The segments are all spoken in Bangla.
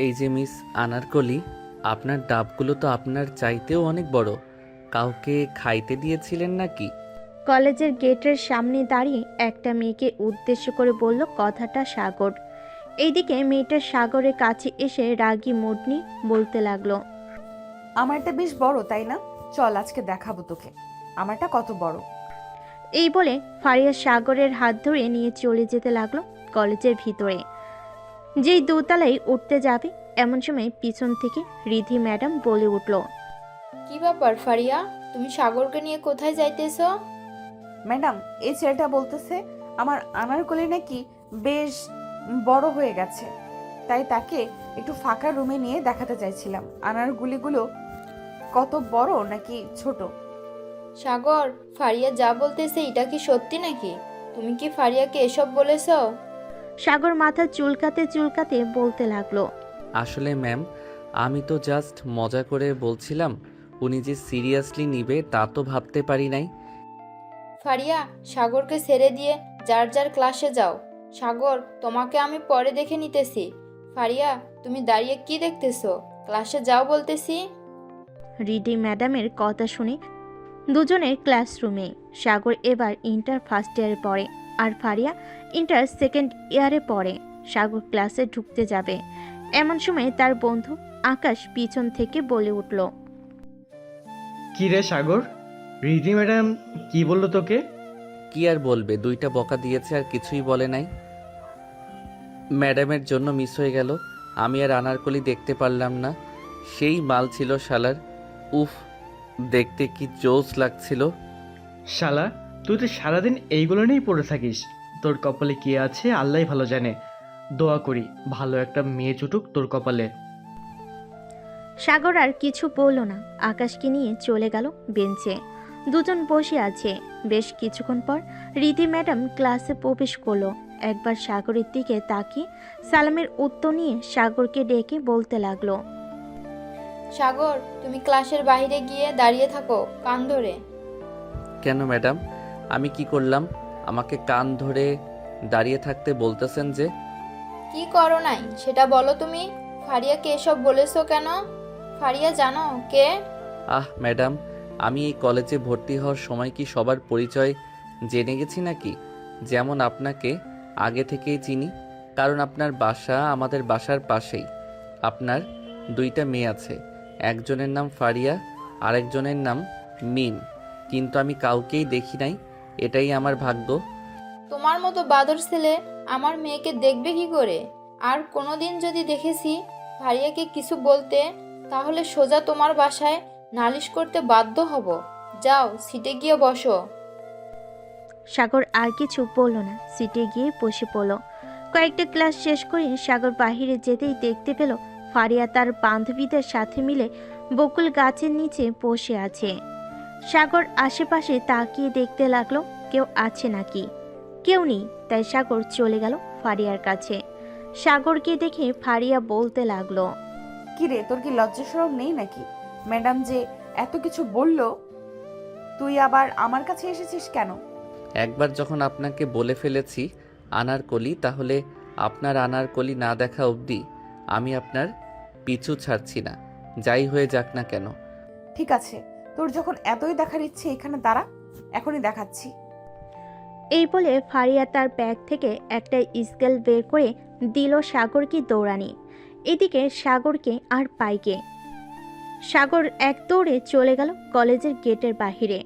এই যে মিস আনারকলি, আপনার ডাবগুলো তো আপনার চাইতেও অনেক বড়। কাউকে খাইতে দিয়েছিলেন নাকি? কলেজের গেটের সামনে দাঁড়িয়ে একটা মেয়েকে উদ্দেশ্য করে বলল কথাটা সাগর। এইদিকে মেয়েটা সাগরের কাছে এসে রাগী মুড নিয়ে বলতে লাগলো, আমারটা বেশ বড় তাই না? চল আজকে দেখাবো তোকে আমারটা কত বড়। এই বলে ফারিয়া সাগরের হাত ধরে নিয়ে চলে যেতে লাগলো কলেজের ভিতরে। যেই দোতলায় উঠতে যাবে এমন সময় পিছন থেকে রিধি ম্যাডাম বলে উঠল, কি ব্যাপার ফারিয়া, তুমি সাগরকে নিয়ে কোথায় যাইতেছো? ম্যাডাম, এই ছেলেটা বলতেছে আমার আনারকলি নাকি বেশ বড় হয়ে গেছে, তাই তাকে একটু ফাঁকা রুমে নিয়ে দেখাতে চাইছিলাম আনারগুলিগুলো কত বড় নাকি ছোট। সাগর, ফারিয়া যা বলতেছে এটা কি সত্যি নাকি? তুমি কি ফারিয়াকে এসব বলেছো? সাগর মাথা চুলকাতে চুলকাতে বলতে লাগলো, আসলে ম্যাম, আমি তো জাস্ট মজা করে বলছিলাম। উনি যে সিরিয়াসলি নিবে তা তো ভাবতে পারি নাই। ফারিয়া, সাগরকে ছেড়ে দিয়ে যার যার ক্লাসে যাও। সাগর, তোমাকে আমি পরে দেখে নিতেছি। ফারিয়া, তুমি দাঁড়িয়ে কি দেখতেছো? ক্লাসে যাও বলতেছি। রিডি ম্যাডামের কথা শুনে দুজনের ক্লাসরুমে। সাগর এবার ইন্টার ফার্স্ট ইয়ারে পড়ে আর ফারিয়া ইন্টার সেকেন্ড ইয়ারে পড়ে। সাগর ক্লাসে ঢুকতে যাবে এমন সময় তার বন্ধু আকাশ পিছন থেকে বলে উঠল, কি রে সাগর, রিধি ম্যাডাম কি বললো তোকে? কি আর বলবে, দুইটা বকা দিয়েছে আর কিছুই বলে নাই। ম্যাডামের জন্য মিস হয়ে গেল। আমি আর আনারকলি দেখতে পারলাম না। সেই মাল ছিল শালার। উফ, দেখতে কি জোস লাগছিল। শালা, তুই তো সারাদিন এইগুলো নিয়েই পড়ে থাকিস। তোর কপালে কি আছে আল্লাহই ভালো জানে। দোয়া করি ভালো একটা মেয়ে জুটুক তোর কপালে। সাগর আর কিছু বলল না, আকাশকে নিয়ে চলে গেল বেঞ্চে। দুজন বসে আছে। বেশ কিছুক্ষণ পর রিধি ম্যাডাম ক্লাসে প্রবেশ করলো। একবার সাগরের দিকে তাকিয়ে সালামের উত্তর নিয়ে সাগরকে ডেকে বলতে লাগলো, সাগর, তুমি ক্লাসের বাইরে গিয়ে দাঁড়িয়ে থাকো কান ধরে। কেন ম্যাডাম, আমি কি করলাম? আমাকে কান ধরে দাঁড়িয়ে থাকতে বলতেছেন যে? কি করো নাই সেটা বলো তুমি। ফারিয়াকে এসব বলেছো কেন? ফারিয়া জানো কে? ম্যাডাম, আমি এই কলেজে ভর্তি হওয়ার সময় কি সবার পরিচয় জেনে গেছি নাকি? যেমন আপনাকে আগে থেকেই চিনি, কারণ আপনার বাসা আমাদের বাসার পাশেই। আপনার দুইটা মেয়ে আছে, একজনের নাম ফারিয়া আর একজনের নাম মিন, কিন্তু আমি কাউকেই দেখি নাই। এটাই আমার ভাগ্য। তোমার মতো বাদর ছেলে আমার মেয়েকে দেখবে কি করে? আর কোনোদিন যদি দেখেছি ফারিয়াকে কিছু বলতে, তাহলে সোজা তোমার বাসায় নালিশ করতে বাধ্য হব। যাও সিটে গিয়ে বসো। সাগর আর কিছু বলল না, সিটে গিয়ে বসে পড়ল। কয়েকটা ক্লাস শেষ করে সাগর বাহিরে যেতেই দেখতে পেল ফারিয়া তার বান্ধবীদের সাথে মিলে বকুল গাছের নিচে বসে আছে। সাগর আশেপাশে তাকিয়ে দেখতে লাগলো কেউ আছে নাকি। কেউ নেই, তাই সাগর চলে গেল ফারিয়ার কাছে। সাগরকে দেখে ফারিয়া বলতে লাগলো, কি রে, তোর কি লজ্জা শরম নেই নাকি? ম্যাডাম যে এত কিছু বললো, তুই আবার আমার কাছে এসেছিস কেন? একবার যখন আপনাকে বলে ফেলেছি আনারকলি, তাহলে আপনার আনারকলি না দেখা অবধি আমি আপনার পিছু ছাড়ছি না, যাই হয়ে যাক না কেন। ঠিক আছে, তোর যখন এতই দেখার ইচ্ছে এখানে দাঁড়া, এখনই দেখাচ্ছি। এই বলে ফারিয়া তার ব্যাগ থেকে একটা স্কেল বের করে দিল সাগরকে দৌড়ানি। এদিকে সাগরকে আর পাইকে। সাগর এক দৌড়ে চলে গেল কলেজের গেটের বাহিরে।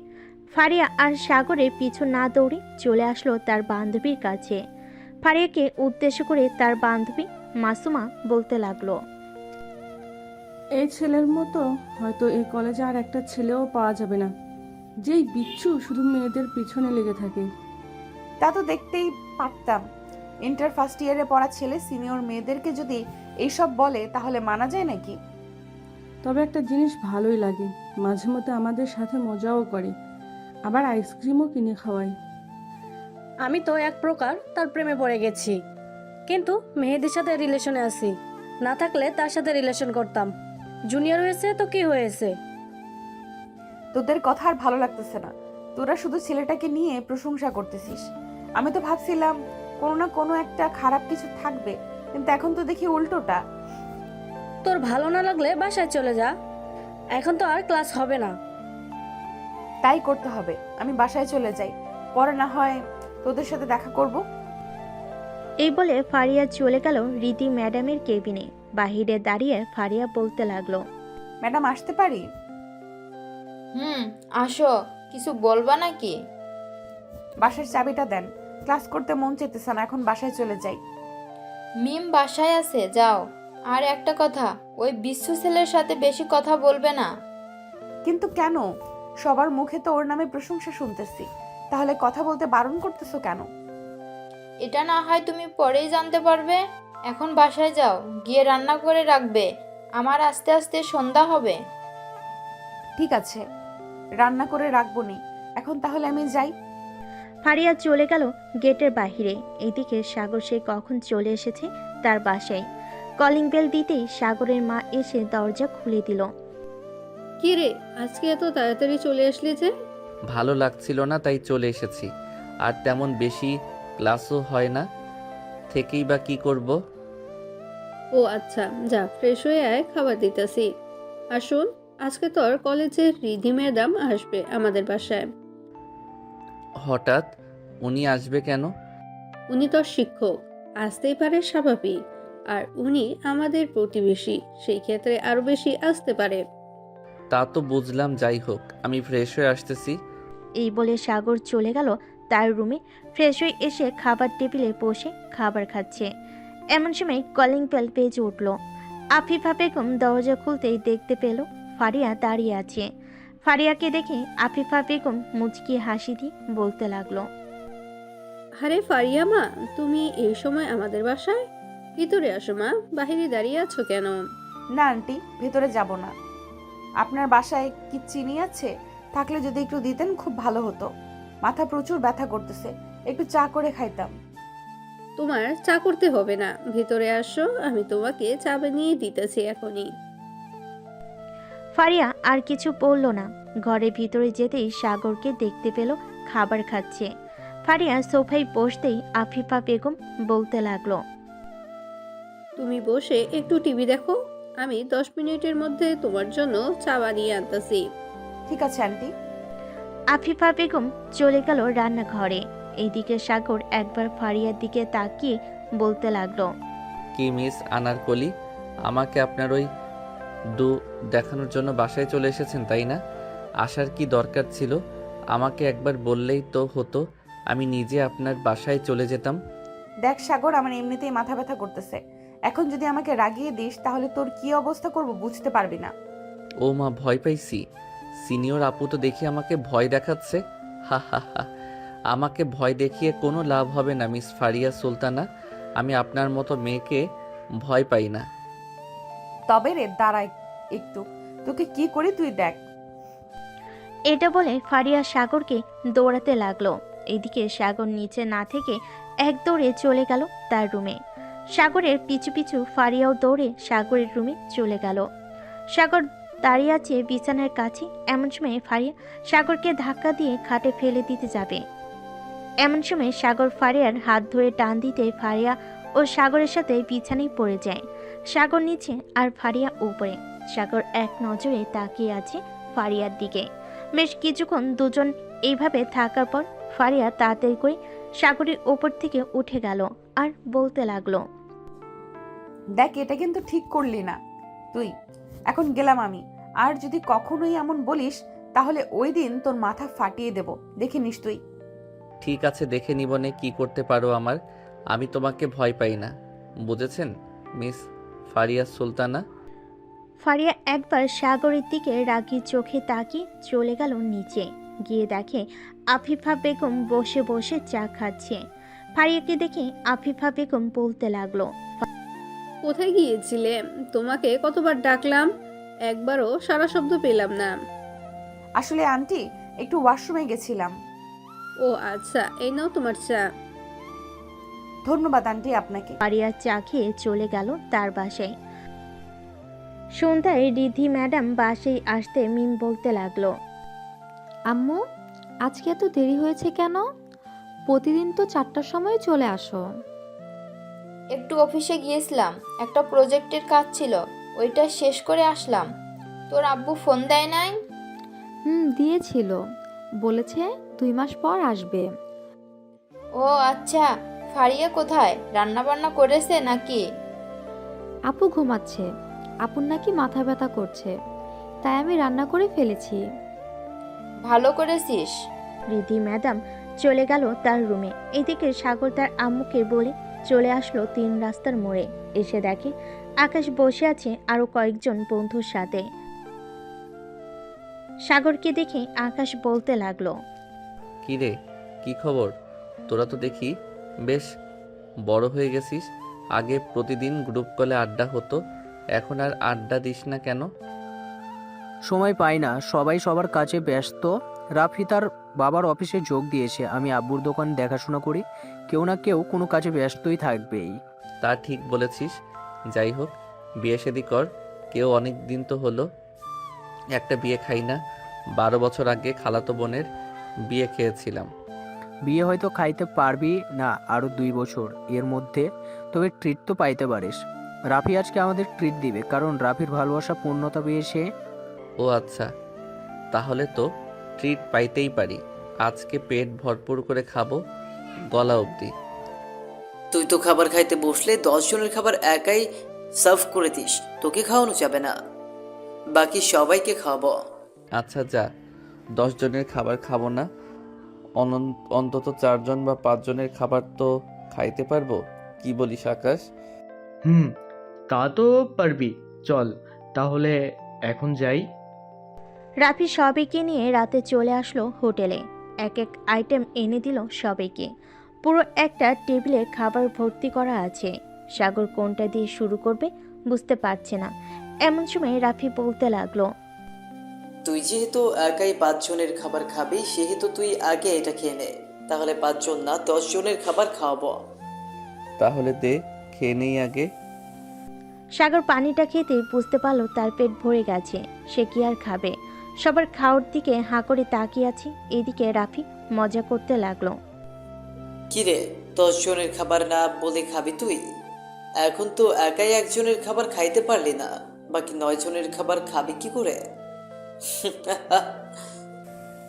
ফারিয়া আর সাগরের পিছু না দৌড়ে চলে আসলো তার বান্ধবীর কাছে। ফারিয়াকে উদ্দেশ্য করে তার বান্ধবী মাসুমা বলতে লাগলো, এই ছেলের মতো হয়তো এই কলেজে আর একটা ছেলেও পাওয়া যাবে না, যেই বিচ্ছু শুধু মেয়েদের পিছনে লেগে থাকে। তা তো দেখতেই পারতাম। ইন্টার ফার্স্ট ইয়ারে পড়া ছেলে সিনিয়র মেয়েদেরকে যদি এইসব বলে তাহলে মানা যায় নাকি? তবে একটা জিনিস ভালোই লাগে, মাঝে মধ্যে আমাদের সাথে মজাও করে, আবার আইসক্রিমও কিনে খাওয়ায়। আমি তো এক প্রকার তার প্রেমে পড়ে গেছি, কিন্তু মেহেদির সাথে রিলেশনে আছি। না থাকলে তার সাথে রিলেশন করতাম। জুনিয়র হয়েছে তো কি হয়েছে? তোদের কথা আর ভালো লাগতেছে না। তোরা শুধু ছেলেটাকে নিয়ে প্রশংসা করতেছিস। আমি তো ভাবছিলাম কোনো না কোনো একটা খারাপ কিছু থাকবে, কিন্তু এখন তো দেখি উল্টোটা। তোর ভালো না লাগলে বাসায় চলে যা। এখন তো আর ক্লাস হবে না। তাই করতে হবে, আমি বাসায় চলে যাই, পরে না হয় তোদের সাথে দেখা করব। এই বলে ফারিয়া চলে গেল রীতি ম্যাডামের কেবিনে। বাহিরে দাঁড়িয়ে ফারিয়া বলতে লাগলো, ম্যাডাম আসতে পারি? আসো, কিছু বলবা নাকি? বাসার চাবিটা দেন, ক্লাস করতে মন চেতেছে না, এখন বাসায় চলে যাই। মিম বাসায় আছে, যাও। আর একটা কথা, ওই বিশ্বু ছেলের সাথে বেশি কথা বলবে না। কিন্তু কেন? সবার মুখে তো ওর নামে প্রশংসা শুনতেছি, তাহলে কথা বলতে বারণ করতেছো কেন? এটা না হয় তুমি পরেই জানতে পারবে। এখন বাসায় যাও, গিয়ে রান্না করে রাখবে, আমার আস্তে আস্তে সন্ধ্যা হবে। ঠিক আছে, রান্না করে রাখবো নি। এখন তাহলে আমি যাই। ফারিয়া চলে গেল গেটের বাহিরে। এইদিকে সাগর সে কখন চলে এসেছে তার বাসায়। কলিং বেল দিতেই সাগরের মা এসে দরজা খুলে দিল। কি রে, আজকে এত তাড়াতাড়ি চলে আসলি যে? ভালো লাগছিল না তাই চলে এসেছি। আর তেমন বেশি ক্লাসও হয় না, থেকেই বা কি করব। ও আচ্ছা, যা ফ্রেশ হয়ে আয়, খাবার দিতেছি। আর শোন, আজকে তোর কলেজের রিধি ম্যাডাম আসবে আমাদের বাসায়। হঠাৎ উনি আসবে কেন? উনি তোর শিক্ষক, আসতেই পারে, স্বাভাবিক। আর উনি আমাদের প্রতিবেশী, সেই ক্ষেত্রে আরো বেশি আসতে পারে। তা তো বুঝলাম, যাই হোক আমি ফ্রেশ হয়ে আসতেছি। এই বলে সাগর চলে গেল তার রুমে। ফ্রেশ হয়ে এসে খাবার টেবিলে বসে খাবার খাচ্ছে। এমন সময় কলিং বেল বেজে উঠল। আফিফা বেগম দরজা খুলতেই দেখতে পেল ফারিয়া দাঁড়িয়ে আছে। ফারিয়াকে দেখে আফিফা বেগম মুচকি হাসি দিয়ে বলতে লাগলো, আরে ফারিয়া মা, তুমি এই সময় আমাদের বাসায়? ভিতরে আসো মা, বাহিরে দাঁড়িয়ে আছো কেন? না আন্টি, ভেতরে যাব না। আপনার বাসায় কি চিনি আছে? থাকলে যদি একটু দিতেন খুব ভালো হতো। মাথা প্রচুর ব্যথা করতেছে, একটু চা করে খাইতাম। তোমার চা করতে হবে না, ভিতরে আসো, আমি তোমাকে চা বানিয়ে দিতেছি এখনই। ফারিয়া আর কিছু বলল না। ঘরের ভিতরে যেতেই সাগরকে দেখতে পেল খাবার খাচ্ছে। ফারিয়া সোফায় বসতেই আফিফা বেগম বলতে লাগলো, তুমি বসে একটু টিভি দেখো, আমি 10 মিনিটের মধ্যে তোমার জন্য চা বানিয়ে আনতেছি। ঠিক আছে আন্টি। আফিফা বেগম চলে গেল রান্নাঘরে। এইদিকে সাগর একবার ফারিয়ার দিকে তাকিয়ে বলতে লাগলো, কি মিস আনারকলি, আমাকে আপনার ওই দেখানোর জন্য বাসায় চলে এসেছেন তাই না? আসার কি দরকার ছিল? আমাকে একবার বললেই তো হতো, আমি নিজে আপনার বাসায় চলে যেতাম। দেখ সাগর, আমার এমনিতেই মাথা ব্যথা করতেছে, এখন যদি আমাকে রাগিয়ে দিস তাহলে তোর কি অবস্থা করব বুঝতে পারবি না। ও মা, ভয় পাইছি। সিনিয়র আপু তো দেখি আমাকে ভয় দেখাচ্ছে। হা হা হা, আমাকে ভয় দেখিয়ে কোনো লাভ হবে না মিস ফারিয়া সুলতানা। আমি আপনার মতো মেয়েকে ভয় পাই না। তবে রে দাঁড়াই একটু, তোকে কি করি তুই দেখ। এটা বলে ফারিয়া সাগরকে দৌড়াতে লাগলো। এইদিকে সাগর নিচে না থেকে এক দৌড়ে চলে গেল তার রুমে। সাগরের পিছু পিছু ফারিয়াও দৌড়ে সাগরের রুমে চলে গেল। সাগর দাঁড়িয়ে আছে বিছানার কাছে। এমন সময় ফারিয়া সাগরকে ধাক্কা দিয়ে খাটে ফেলে দিতে যাবে। এমন সময় সাগর ফারিয়ার হাত ধরে টান দিতে ফারিয়া ও সাগরের সাথে বিছানায় পড়ে যায়। সাগর নিচে আর ফারিয়া উপরে। সাগর এক নজরে তাকিয়ে আছে ফারিয়ার দিকে। বেশ কিছুক্ষণ দুজন এইভাবে থাকার পর ফারিয়া তাড়াতাড়ি করে সাগরের ওপর থেকে উঠে গেল আর বলতে লাগলো, দেখ এটা কিন্তু ঠিক করলি না তুই। এখন গেলাম আমি, আর যদি কখনোই এমন বলিস তাহলে ওই দিন তোর মাথা ফাটিয়ে দেব, দেখে নিস তুই। ঠিক আছে, দেখে নিবনে কি করতে পারো আমার। আমি তোমাকে ভয় পাই না, বুঝেছেন মিস ফারিয়া সুলতানা? ফারিয়া একবার সাগরের দিকে রাগী চোখে তাকিয়ে চলে গেল নিচে। গিয়ে দেখে আফিফা বেগম বসে বসে চা খাচ্ছে। ফারিয়াকে দেখে আফিফা বেগম বলতে লাগলো, কোথায় গিয়েছিলে? তোমাকে কতবার ডাকলাম, একবারও সারা শব্দ পেলাম না। আসলে আন্টি একটু ওয়াশরুমে গেছিলাম। ও আচ্ছা, এই নাও তোমার চা। ধন্যবাদ আন্টি আপনাকে। ফারিয়া চা খেয়ে চলে গেল তার বাসায়। সন্ধ্যায় রিধি ম্যাডাম বাসায় আসতে মিম বলতে লাগলো, আম্মু, আজকে এত দেরি হয়েছে কেন? প্রতিদিন তো 4টার সময় চলে আসো। একটু অফিসে গিয়েছিলাম, একটা প্রজেক্টের কাজ ছিল, ওইটা শেষ করে আসলাম। তোর আব্বু ফোন দেয় নাই? দিয়েছিল, বলেছে 2 মাস পর আসবে। ও আচ্ছা, ফারিয়া কোথায়? রান্না বান্না করেছে নাকি? আপু ঘুমাচ্ছে, আপুর নাকি মাথা ব্যথা করছে, তাই আমি রান্না করে ফেলেছি। ভালো করেছিস। রিধি ম্যাডাম চলে গেল তার রুমে। এদিকে সাগর তার আম্মুকে বলে চলে আসলো 3 রাস্তার মোড়ে। এসে দেখে আকাশ বসে আছে আরো কয়েকজন বন্ধুর সাথে। সাগরকে দেখে আকাশ বলতে লাগলো, কি রে, কি খবর? তোরা তো দেখি বেশ বড় হয়ে গেছিস। আগে প্রতিদিন গ্রুপ কলে আড্ডা হতো, এখন আর আড্ডা দিস না কেন? সময় পাই না, সবাই সবার কাছে ব্যস্ত। রাফি তার বাবার অফিসে যোগ দিয়েছে, আমি আব্বুর দোকান দেখাশোনা করি। কেউ না কেউ কোনো কাজে ব্যস্তই থাকবেই। তা ঠিক বলেছিস। যাই হোক, বিয়ে শাদী কর। কেউ অনেক দিন তো হলো একটা বিয়ে খাই না। 12 বছর আগে খালাতো বোনের বিয়ে খেয়েছিলাম। বিয়ে হয়তো খাইতে পারবি না আরও 2 বছর এর মধ্যে, তবে ট্রিট তো পাইতে পারিস। রাফি আজকে আমাদের ট্রিট দিবে, কারণ রাফির ভালোবাসা পূর্ণতা পেয়েছে। ও আচ্ছা, তাহলে তো ট্রিট পাইতেই পারি। আজকে পেট ভরপুর করে খাবো, গলা অবধি। তুই তো খাবার খাইতে বসলে 10 জনের খাবার একাই সার্ভ করে দিস, তোকে খাওয়ানো যাবে না, বাকি সবাইকে খাওয়াবো। আচ্ছা যা, 10 জনের খাবার খাবো না, অন্তত 4 জন বা 5 জনের খাবার তো খাইতে পারবো। কি বলিস আকাশ? তা তো পারবি। চল তাহলে এখন যাই। রাফি সবাইকে নিয়ে রাতে চলে আসলো হোটেলে। এক এক আইটেম এনে দিল সবাইকে। পুরো একটা টেবিলে খাবার ভর্তি করা আছে। সাগর কোনটা দিয়ে শুরু করবে বুঝতে পারছে না। এমন সময় রাফি বলতে লাগলো, তুই যেহেতু একাই 5 জনের খাবার খাবি, সেহেতু তুই আগে এটা খেয়ে নে, তাহলে 5 জন না 10 জনের খাবার খাওয়াবো। তাহলে দে, খেয়ে নেই আগে। সাগর পানিটা খেতে বুঝতে পারলো তার পেট ভরে গেছে, সে কি আর খাবে। সবার খাওয়ার দিকে হাঁ করে তাকিয়ে আছে। এদিকে রাফি মজা করতে লাগলো, কিরে, 10 জনের খাবার না বলে খাবি তুই? এখন তো একাই 1 জনের খাবার খাইতে পারলি না, বাকি 9 জনের খাবার খাবি কি করে?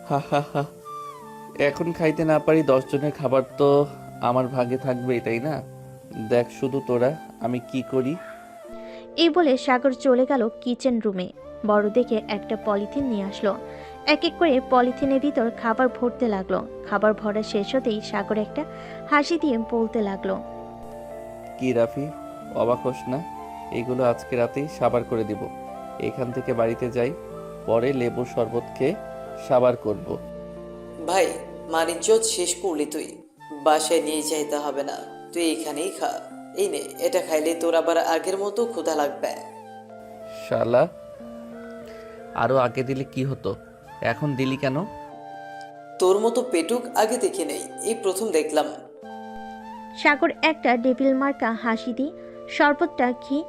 হা হা হা, এখন খাইতে না পারি 10 জনের খাবার তো আমার ভাগে থাকবেই, তাই না? দেখ শুধু তোরা আমি কি করি। এই বলে সাগর চলে গেল কিচেন রুমে। বড় দেখে একটা পলিথিন নিয়ে আসলো। এক এক করে পলিথিনের ভিতর খাবার ভরতে লাগলো। খাবার ভরা শেষ হতেই সাগর একটা হাসি দিয়ে বলতে লাগলো, কি রাফি, অবাক হোস না? এগুলো আজকে রাতেই সাবার করে দিব। এখান থেকে বাড়িতে যাই, পরে লেবুর শরবত খেয়ে সাবার করব। ভাই, মানিজ্য শেষ করলি তুই, বাসায় নিয়ে যাইতে হবে না, তুই এখানেই খা। এই নে, এটা খাইলে তোর আবার আগের মতো ক্ষুধা লাগবে। শালা, আরো আগে দিলে কি হতো, এখন দিলি কেন? তোর মতো পেটুক আগে দেখে নেই, এই প্রথম দেখলাম। সাগর একটা ডেভিল মার্কা হাসি দিয়ে শরবতটা খেয়ে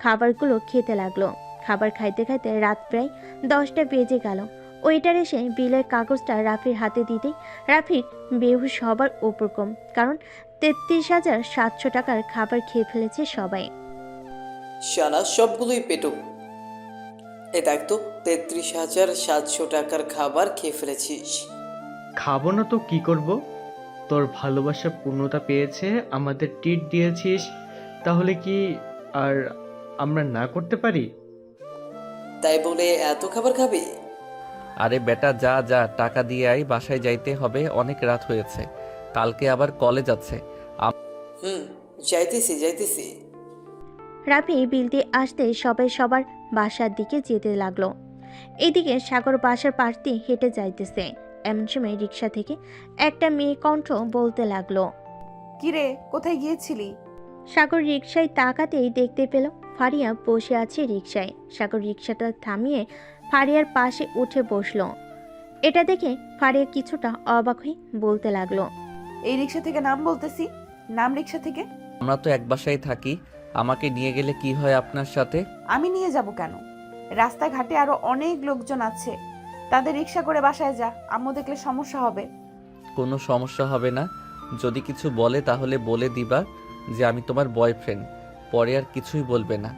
খাবারগুলো খেতে লাগলো। খাবার খাইতে খাইতে রাত প্রায় 10টা বেজে গেল। ওয়েটার এসে বিলের কাগজটা রাফির হাতে দিতেই রাফির বেহুশ হবার উপক্রম, কারণ 33,700 টাকার খাবার খেয়ে ফেলেছে সবাই। শালা সবগুলোই পেটুক। এ দেখ তো, 33,700 টাকার খাবার খেয়ে ফেলেছিস। খাবো না তো কি করব? তোর ভালোবাসা পূর্ণতা পেয়েছে, আমাদের ট্রিট দিয়েছিস, তাহলে কি আর আমরা না করতে পারি? তাই বলে এত খাবার খাবি? আরে বেটা যা যা, টাকা দিয়ে আই, বাসায় যাইতে হবে, অনেক রাত হয়েছে, কালকে আবার কলেজ আছে। যাইতেছি। রাফি বিল দিয়ে আসতে সবাই সবার বাসার দিকে যেতে লাগলো। এদিকে সাগর বাসার পাশ দিয়ে হেঁটে যাইতেছে। এমন সময় রিক্সা থেকে একটা মেয়ে কণ্ঠ বলতে লাগলো, কিরে, কোথায় গিয়েছিলি? সাগর রিক্সায় তাকাতেই দেখতে পেল ফারিয়া বসে আছে রিক্সায়। সাগর রিক্সাটা থামিয়ে ফারিয়ার পাশে উঠে বসলো। এটা দেখে ফারিয়া কিছুটা অবাক হয়ে বলতে লাগলো, এই রিক্সা থেকে নাম বলতেছি, নাম রিক্সা থেকে। আমরা তো এক বাসায় থাকি, আমাকে নিয়ে গেলে কি হয় আপনার সাথে? আমি নিয়ে যাব কেন? রাস্তাঘাটে আরো অনেক লোকজন আছে, তাদের রিক্সা করে বাসায় যা, আম্মু দেখলে সমস্যা হবে। কোনো সমস্যা হবে না, যদি কিছু বলে তাহলে বলে দিবা যে আমি তোমার বয়ফ্রেন্ড, পরে আর কিছুই বলবে না।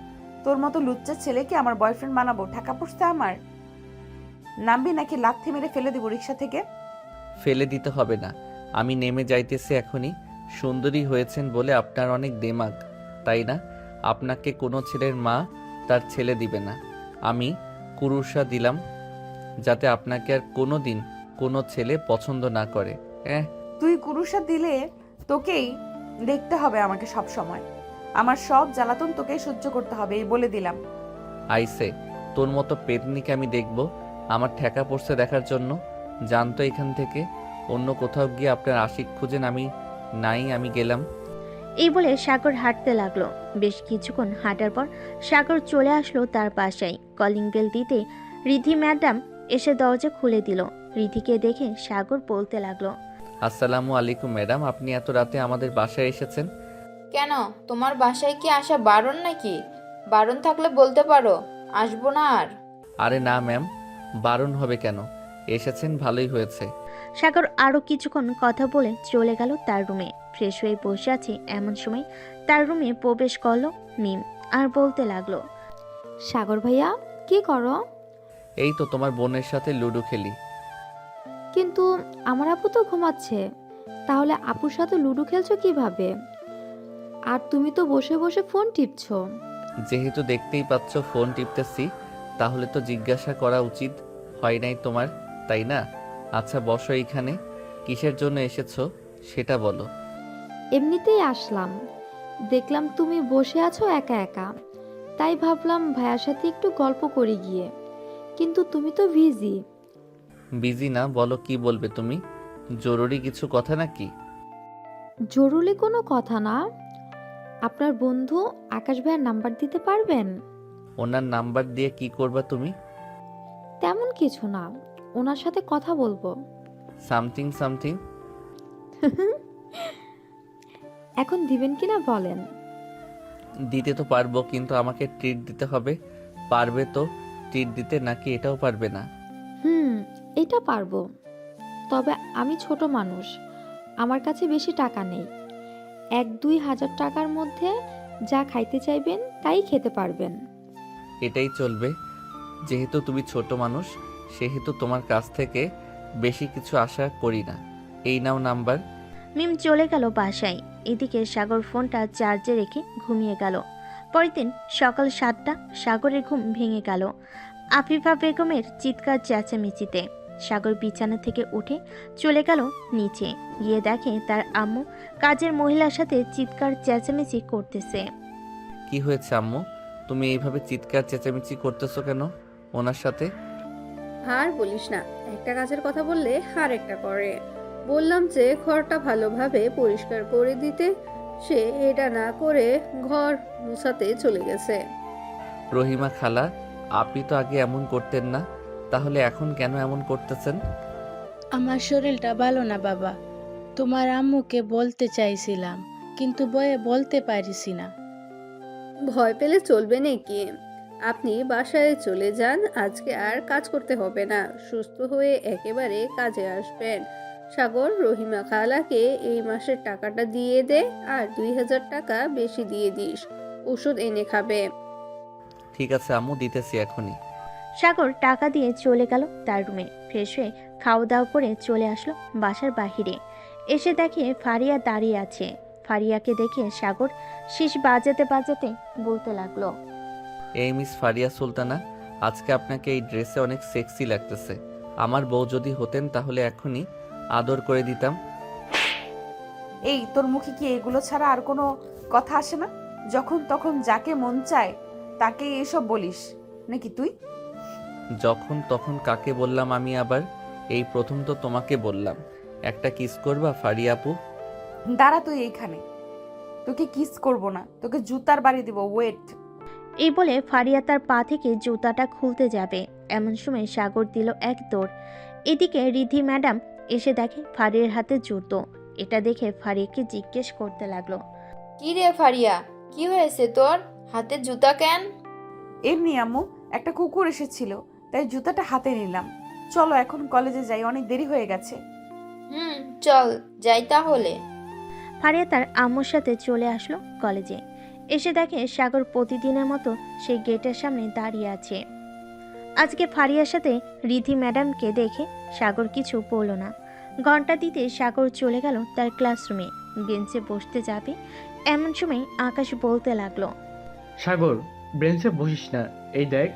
তোর মতো লুচ্চা ছেলেকে আমার বয়ফ্রেন্ড বানাবো? টাকা পড়ছে আমার? নামবি নাকি লাথি মেরে ফেলে দিব রিক্সা থেকে? ফেলে দিতে হবে না, আমি নেমে যাইতেছি এখনই। সুন্দরী হয়েছেন বলে আপনার অনেক দেমাগ, তাই না? আপনাকে কোনো ছেলের মা তার ছেলে দিবে না। আমি কুরুষা দিলাম যাতে আপনাকে আর কোনো দিন কোনো ছেলে পছন্দ না করে। তুই কুরুষা দিলে তোকেই দেখতে হবে আমাকে সব সময়। আমার সব জ্বালাতন তোকেই সহ্য করতে হবে, এই বলে দিলাম। আইসে, তোর মতো পেতনিকে আমি দেখব আমার ঠেকা পড়ছে দেখার জন্য? জানতো এখান থেকে অন্য কোথাও গিয়ে আপনার আশিক খুঁজেন, আমি নাই, আমি গেলাম। এই বলে সাগর হাঁটতে লাগলো। বেশ কিছুক্ষণ হাঁটার পর সাগর চলে আসলো তার বাসায়। কলিং বেল দিতে রিধি ম্যাডাম এসে দরজা খুলে দিল। রিধিকে দেখে সাগর বলতে লাগলো, আসসালামু আলাইকুম ম্যাডাম, আপনি এত রাতে আমাদের বাসায় এসেছেন? কেন, তোমার বাসায় কি আসা বারণ নাকি? বারণ থাকলে বলতে পারো, আসবো না আর। আরে না ম্যাম, বারণ হবে কেন? এসেছেন ভালোই হয়েছে। সাগর আরো কিছুক্ষণ কথা বলে চলে গেল তার রুমে। ফ্রেশ হয়ে বসে আছে এমন সময় তার রুমে প্রবেশ করলো মিম আর বলতে লাগলো, সাগর ভাইয়া কি করো? এই তো তোমার বোনের সাথে লুডো খেলি। কিন্তু আমার আপু তো ঘুমাচ্ছে, তাহলে আপুর সাথে লুডো খেলছো কিভাবে? আর তুমি তো বসে বসে ফোন টিপছো। যেহেতু দেখতেই পাচ্ছ ফোন টিপতেছি, তাহলে তো জিজ্ঞাসা করা উচিত হয় নাই তোমার, তাই না? আচ্ছা বসো এইখানে, কিসের জন্য এসেছো সেটা বলো। এমনিতেই আসলাম, দেখলাম তুমি বসে আছো একা একা, তাই ভাবলাম ভাইয়ার সাথে একটু গল্প করি গিয়ে, কিন্তু তুমি তো বিজি। বিজি না, বলো কি বলবে তুমি? জরুরি কিছু কথা নাকি? জরুরি কোনো কথা না। আপনার বন্ধু আকাশ ভাইয়ার নাম্বার দিতে পারবেন? ওনার নাম্বার দিয়ে কি করবা তুমি? তেমন কিছু না, ওনার সাথে কথা বলবো। Something something? এখন দিবেন কিনা বলেন? দিতে তো পারবো, কিন্তু আমাকে ট্রিট দিতে হবে। পারবে তো ট্রিট দিতে, নাকি এটাও পারবে না? এটা পারবো, তবে আমি ছোট মানুষ, আমার কাছে বেশি টাকা নেই। 1-2 হাজার টাকার মধ্যে যা খাইতে চাইবেন তাই খেতে পারবেন। এটাই চলবে। যেহেতু তুমি ছোট মানুষ, সেহেতু তোমার কাছ থেকে বেশি কিছু আশা করি না। এই নাও নাম্বার। মিম চলে গেল বাসায়। এদিকে সাগর ফোনটা চার্জে রেখে ঘুমিয়ে গেল। পরের দিন সকাল 7টা, সাগরের ঘুম ভেঙে গেল আফিফা বেগমের চিৎকার চেঁচামেচিতে। সাগর বিছানা থেকে উঠে চলে গেল নিচে, গিয়ে দেখে তার আম্মু কাজের মহিলার সাথে চিৎকার চেঁচামেচি করতেছে। কি হয়েছে আম্মু, তুমি এইভাবে চিৎকার চেঁচামেচি করতেছো কেন ওনার সাথে? আর বলিস না, একটা কাজের কথা বললে আর একটা করে। বললাম যে ঘরটা ভালোভাবে পরিষ্কার করে দিতে, সে এটা না করে ঘর মুছাতে চলে গেছে। রহিমা খালা, আপনি তো আগে এমন করতেন না, তাহলে এখন কেন এমন করতেছেন? আমার শরীরটা ভালো না বাবা, তোমার আম্মুকে বলতে চাইছিলাম, কিন্তু ভয়ে বলতে পারিছি না। ভয় পেলে চলবে নাকি? আপনি বাসায় চলে যান, আজকে আর কাজ করতে হবে না, সুস্থ হয়ে একেবারে কাজে আসবেন। সাগর, রহিমা খালাকে এই মাসের টাকাটা দিয়ে দে, আর 2000 টাকা বেশি দিয়ে দিস, ওষুধ এনে খাবে। ঠিক আছে আম্মু, দিতেছি এখনই। সাগর টাকা দিয়ে চলে গেল তার রুমে। ফ্রেশ হয়ে খাওয়া দাওয়া করে চলে আসলো বাসার বাহিরে। এসে দেখে ফারিয়া দাঁড়িয়ে আছে। ফারিয়াকে দেখে সাগর শীষ বাজাতে বাজাতে বলতে লাগলো, এই মিস ফারিয়া সুলতানা, আজকে আপনাকে এই ড্রেসে অনেক সেক্সি লাগতেছে। আমার বউ যদি হতেন তাহলে এখনই আদর করে দিতাম। এই তোর মুখে কি এগুলো ছাড়া আর কোনো কথা আসে না? যখন তখন যাকে মন চায় তাকে এসব বলিস নাকি তুই? যখন তখন কাকে বললাম আমি আবার? এই প্রথম তো তোমাকে বললাম। একটা কিস করবা ফারিয়া আপু? দাঁড়া তুই এইখানে, তোকে কিস করব না, তোকে জুতার বাড়ি দিব, ওয়েট। এই বলে ফারিয়া তার পা থেকে জুতাটা খুলতে যাবে, এমন সময় সাগর দিল এক দৌড়। এদিকে রিধি ম্যাডাম এসে দেখে ফারিয়ার হাতে জুতো। এটা দেখে ফারিয়াকে জিজ্ঞেস করতে লাগলো, কি রে ফারিয়া, কি হয়েছে তোর হাতে জুতা কেন? এমনি আম্মু, একটা কুকুর এসেছিল তাই জুতাটা হাতে নিলাম। চলো এখন কলেজে যাই, অনেক দেরি হয়ে গেছে। চল যাই তাহলে। ফারিয়া তার আম্মুর সাথে চলে আসলো কলেজে। এসে দেখে সাগর প্রতিদিনের মতো সেই গেটের সামনে দাঁড়িয়ে আছে। আজকে ফারিয়ার সাথে রিধি ম্যাডামকে দেখে সাগর কিছু বলল না। ঘন্টা দিতে সাগর চলে গেল তার ক্লাসরুমে। বেঞ্চে বসতে যাবে এমন সময় আকাশ বলতে লাগলো, সাগর, বেঞ্চে বসিস না। এই দেখ,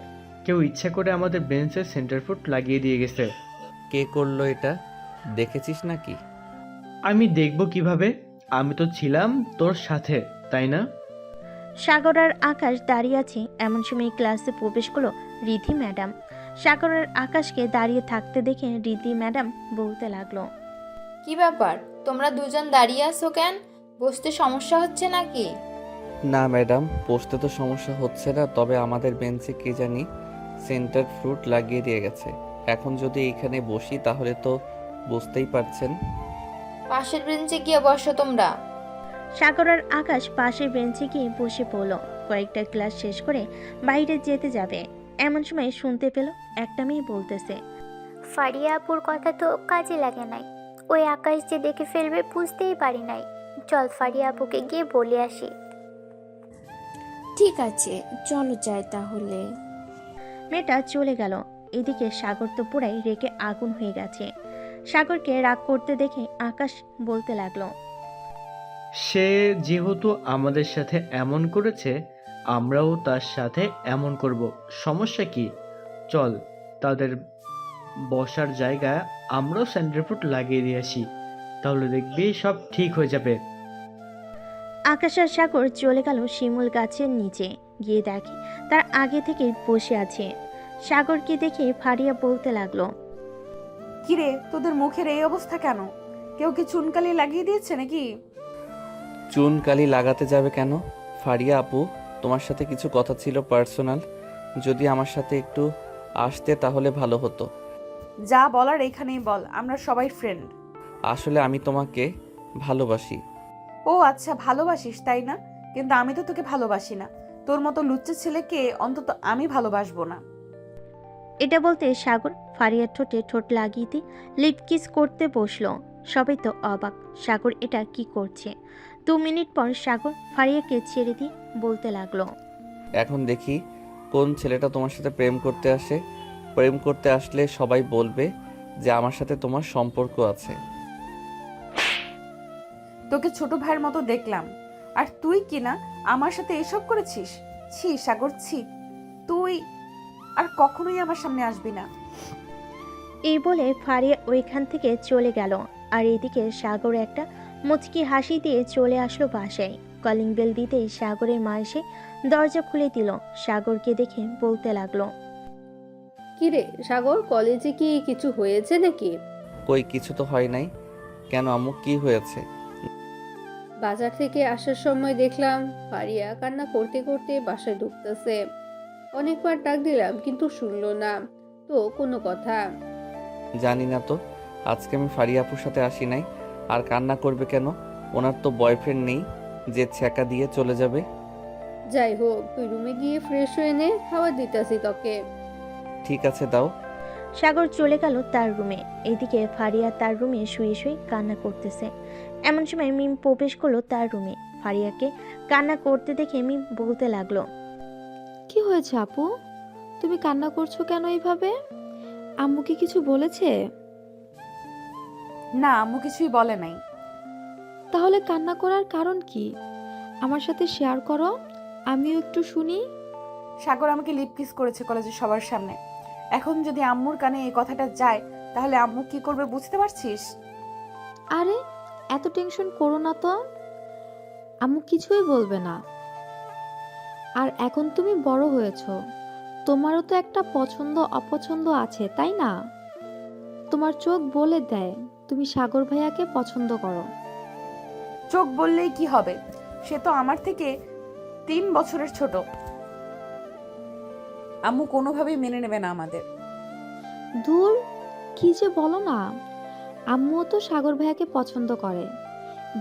কেউ ইচ্ছা করে আমাদের বেঞ্চে সেন্টার ফুট লাগিয়ে দিয়ে গেছে। কে করলো এটা? দেখেছিস নাকি? আমি দেখব কিভাবে? আমি তো ছিলাম তোর সাথে, তাই না? সাগর আর আকাশ দাঁড়িয়ে আছে এমন সময় ক্লাসে প্রবেশ করলো রিধি ম্যাডাম। সাগর আর আকাশকে দাঁড়িয়ে থাকতে দেখে রিধি ম্যাডাম বলতে লাগলো, কি ব্যাপার, তোমরা দুজন দাঁড়িয়ে আছো কেন? বসতে সমস্যা হচ্ছে নাকি? না ম্যাডাম, বসতে তো সমস্যা হচ্ছে না, তবে আমাদের বেঞ্চে কে জানি সেন্টার ফ্রুট লাগিয়ে দিয়ে গেছে। এখন যদি এইখানে বসি তাহলে তো বুঝতেই পারছেন। পাশের বেঞ্চে গিয়ে বসো তোমরা। সাগর আর আকাশ পাশের বেঞ্চে গিয়ে বসে পড়লো। কয়েকটা ক্লাস শেষ করে বাইরে যেতে যাবে এমন সময় শুনতে পেল একটা মেয়ে বলতেছে, ফারিয়া আপুর কথা তো কাজে লাগে নাই। ওই আকাশ যে দেখে ফেলবে বুঝতেই পারি নাই। চল ফারিয়া আপুকে গিয়ে বলে আসি। ঠিক আছে, চলো যাই তাহলে। মেয়েটা চলে গেল। এদিকে সাগর তো পুরাই রেগে আগুন হয়ে গেছে। সাগরকে রাগ করতে দেখে আকাশ বলতে লাগলো, সে যেহেতু আমাদের সাথে এমন করেছে, আমরাও তার সাথে এমন করব। সমস্যা কি? চল, তাদের বসার জায়গায় আমরাও সেন্টার ফুট লাগিয়ে দিয়ে আসি, তাহলে দেখবি সব ঠিক হয়ে যাবে। আকাশ আর সাগর চলে গেল শিমুল গাছের নিচে। গিয়ে দেখে তার আগে থেকেই বসে আছে। সাগরকে দেখে ফারিয়া বলতে লাগলো, কিরে, তোদের মুখের এই অবস্থা কেন? কেউ কি চুনকালি লাগিয়ে দিয়েছে নাকি? চুন কালি লাগাতে যাবে কেন? ফারিয়া আপু, তোমার সাথে কিছু কথা ছিল পার্সোনাল। যদি আমার সাথে একটু আসতে তাহলে ভালো হতো। যা বলার এখানেই বল, আমরা সবাই ফ্রেন্ড। আসলে আমি তোমাকে ভালোবাসি। ও আচ্ছা, ভালোবাসিস তাই না? কিন্তু আমি তো তোকে ভালোবাসি না। তোর মতো লুচ্চা ছেলেকে অন্তত আমি ভালোবাসবো না। এটা বলতে সাগর ফারিয়ার ঠোঁটে ঠোঁট লাগিয়ে দিয়ে লিপ কিস করতে বসলো। সবাই তো অবাক, সাগর এটা কি করছে। 2 মিনিট পর সাগর ফারিয়াকে ছেড়ে দিয়ে বলতে লাগলো, এখন দেখি কোন ছেলেটা তোমার সাথে প্রেম করতে আসে। প্রেম করতে আসলে সবাই বলবে যে আমার সাথে তোমার সম্পর্ক আছে। তোকে ছোট ভাইয়ের মতো দেখলাম, আর তুই কি না আমার সাথে এসব করেছিস? ছি সাগর, ছি। তুই আর কখনোই আমার সামনে আসবি না। এই বলে ফারিয়া ওইখান থেকে চলে গেল। আর এদিকে সাগর একটা মুচকি হাসি দিয়ে চলে আসলো বাসায়। কলিং বেল দিতেই সাগরের মা এসে দরজা খুলে দিল। সাগরকে দেখে বলতে লাগলো, কিরে সাগর, কলেজে কি কিছু হয়েছে নাকি? কই কিছু তো হয় নাই। কেন আম্মু, কি হয়েছে? বাজার থেকে আসার সময় দেখলাম ফারিয়া কান্না করতে করতে বাসায় ঢুকতেছে। অনেকবার ডাক দিলাম কিন্তু শুনলো না তো কোনো কথা। জানি না তো, আজকে আমি ফারিয়া আপুর সাথে আসি নাই। আর কান্না করবে কেন? ওনার তো বয়ফ্রেন্ড নেই যে ছ্যাঁকা দিয়ে চলে যাবে। যাই হোক, তুই রুমে গিয়ে ফ্রেশ হয়ে নে, খাবার দিতেছি তোকে। ঠিক আছে, দাও। সাগর চলে গেল তার রুমে। এদিকে ফারিয়া তার রুমে শুয়ে শুয়ে কান্না করতেছে। এমন সময় মিম প্রবেশ করলো তার রুমে। ফারিয়াকে কান্না করতে দেখে মিম বলতে লাগলো, কি হয়েছে আপু? তুমি কান্না করছো কেন এইভাবে? আম্মু কি কিছু বলেছে? না, আম্মু কিছুই বলে নাই। তাহলে কান্না করার কারণ কি? আমার সাথে শেয়ার করো, আমিও একটু শুনি। সাগর আমাকে লিপ কিস করেছে কলেজের সবার সামনে। এখন যদি আম্মুর কানে এই কথাটা যায় তাহলে আম্মু কি করবে বুঝতে পারছিস? আরে এত টেনশন করো না তো, আম্মু কিছুই বলবে না। আর এখন তুমি বড় হয়েছো, তোমারও তো একটা পছন্দ অপছন্দ আছে, তাই না? তোমার চোখ বলে দেয় তুমি সাগর ভাইয়াকে পছন্দ করো। চোখ বললেই কি হবে? সে তো আমার থেকে 3 বছরের ছোট। আম্মু কোনোভাবেই মেনে নেবে না আমাদের। দূর, কি যে বলো না। আম্মুও তো সাগর ভাইয়াকে পছন্দ করে,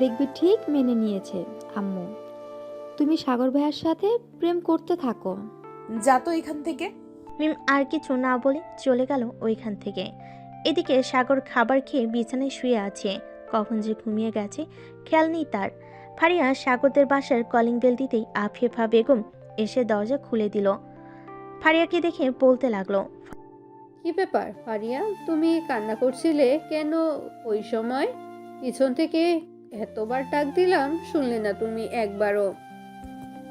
দেখবে ঠিক মেনে নিয়েছে আম্মু। তুমি সাগর ভাইয়ার সাথে প্রেম করতে থাকো। যা তো এখান থেকে। মিম আর কিছু না বলে চলে গেল ওইখান থেকে। এদিকে সাগর খাবার খেয়ে বিছানায় শুয়ে আছে। কখন যে ঘুমিয়ে গেছে খেয়াল নেই তার। ফারিয়া সাগরদের বাসার কলিং বেল দিতেই আফিফা বেগম এসে দরজা খুলে দিল। ফারিয়াকে দেখে বলতে লাগলো, কি ব্যাপার ফারিয়া, তুমি কান্না করছিলে কেন ওই সময়? পিছন থেকে এতবার ডাক দিলাম, শুনলে না তুমি একবারও?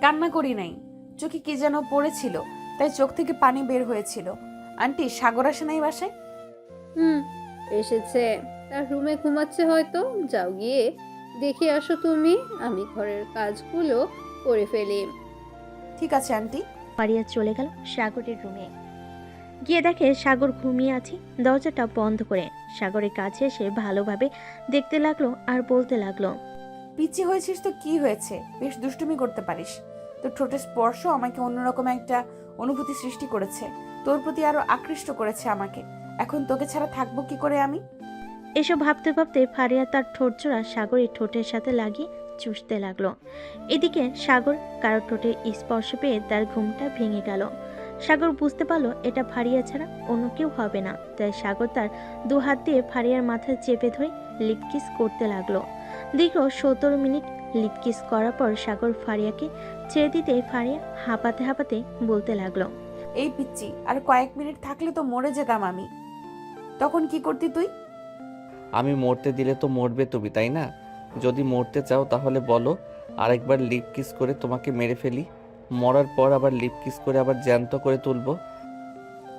কান্না করি নাই, চোখে কি যেন পড়েছিল, তাই চোখ থেকে পানি বের হয়েছিল। আন্টি, সাগর আসে নাই বাসায়? হুম, এসেছে। তার রুমে ঘুমাচ্ছে হয়তো। যাও গিয়ে দেখে আসো তুমি, আমি ঘরের কাজগুলো করে ফেলি। ঠিক আছে আন্টি। ফারিয়া চলে গেল সাগরের রুমে। গিয়ে দেখে সাগর ঘুমিয়ে আছে দরজাটা বন্ধ করে। সাগরের কাছে এসে ভালোভাবে দেখতে লাগলো আর বলতে লাগলো, পিচি হয়েছিস তো কি হয়েছে, বেশ দুষ্টুমি করতে পারিস। তোর ঠোঁটের স্পর্শ আমাকে অন্যরকম একটা অনুভূতি সৃষ্টি করেছে, তোর প্রতি আরো আকৃষ্ট করেছে আমাকে। এখন তোকে ছাড়া থাকবো কি করে আমি? এসব ভাবতে ভাবতে ফারিয়া তার ঠোঁটজোড়া সাগরের ঠোঁটের সাথে লাগিয়ে চুষতে লাগলো। এদিকে সাগর কারো ঠোঁটের স্পর্শ পেয়ে তার ঘুমটা ভেঙে গেল। সাগর বুঝতে পারলো এটা ফারিয়া ছাড়া অন্য কেউ হবে না, তাই সাগর তার দু হাত দিয়ে ফারিয়ার মাথায় চেপে ধরে লিপকিস করতে লাগলো। দীর্ঘ 17 মিনিট লিপকিস করার পর সাগর ফারিয়াকে ছেড়ে দিতে ফারিয়া হাঁপাতে হাঁপাতে বলতে লাগলো, এই পিচ্ছি, আর কয়েক মিনিট থাকলে তো মরে যেতাম আমি। তখন কি করতি তুই? আমি মরতে দিলে তো মরবে তুমি, তাই না? যদি মরতে চাও তাহলে বলো, আরেকবার লিপ কিস করে তোমাকে মেরে ফেলি। মরার পর আবার লিপ কিস করে আবার জ্যান্ত করে তুলবো।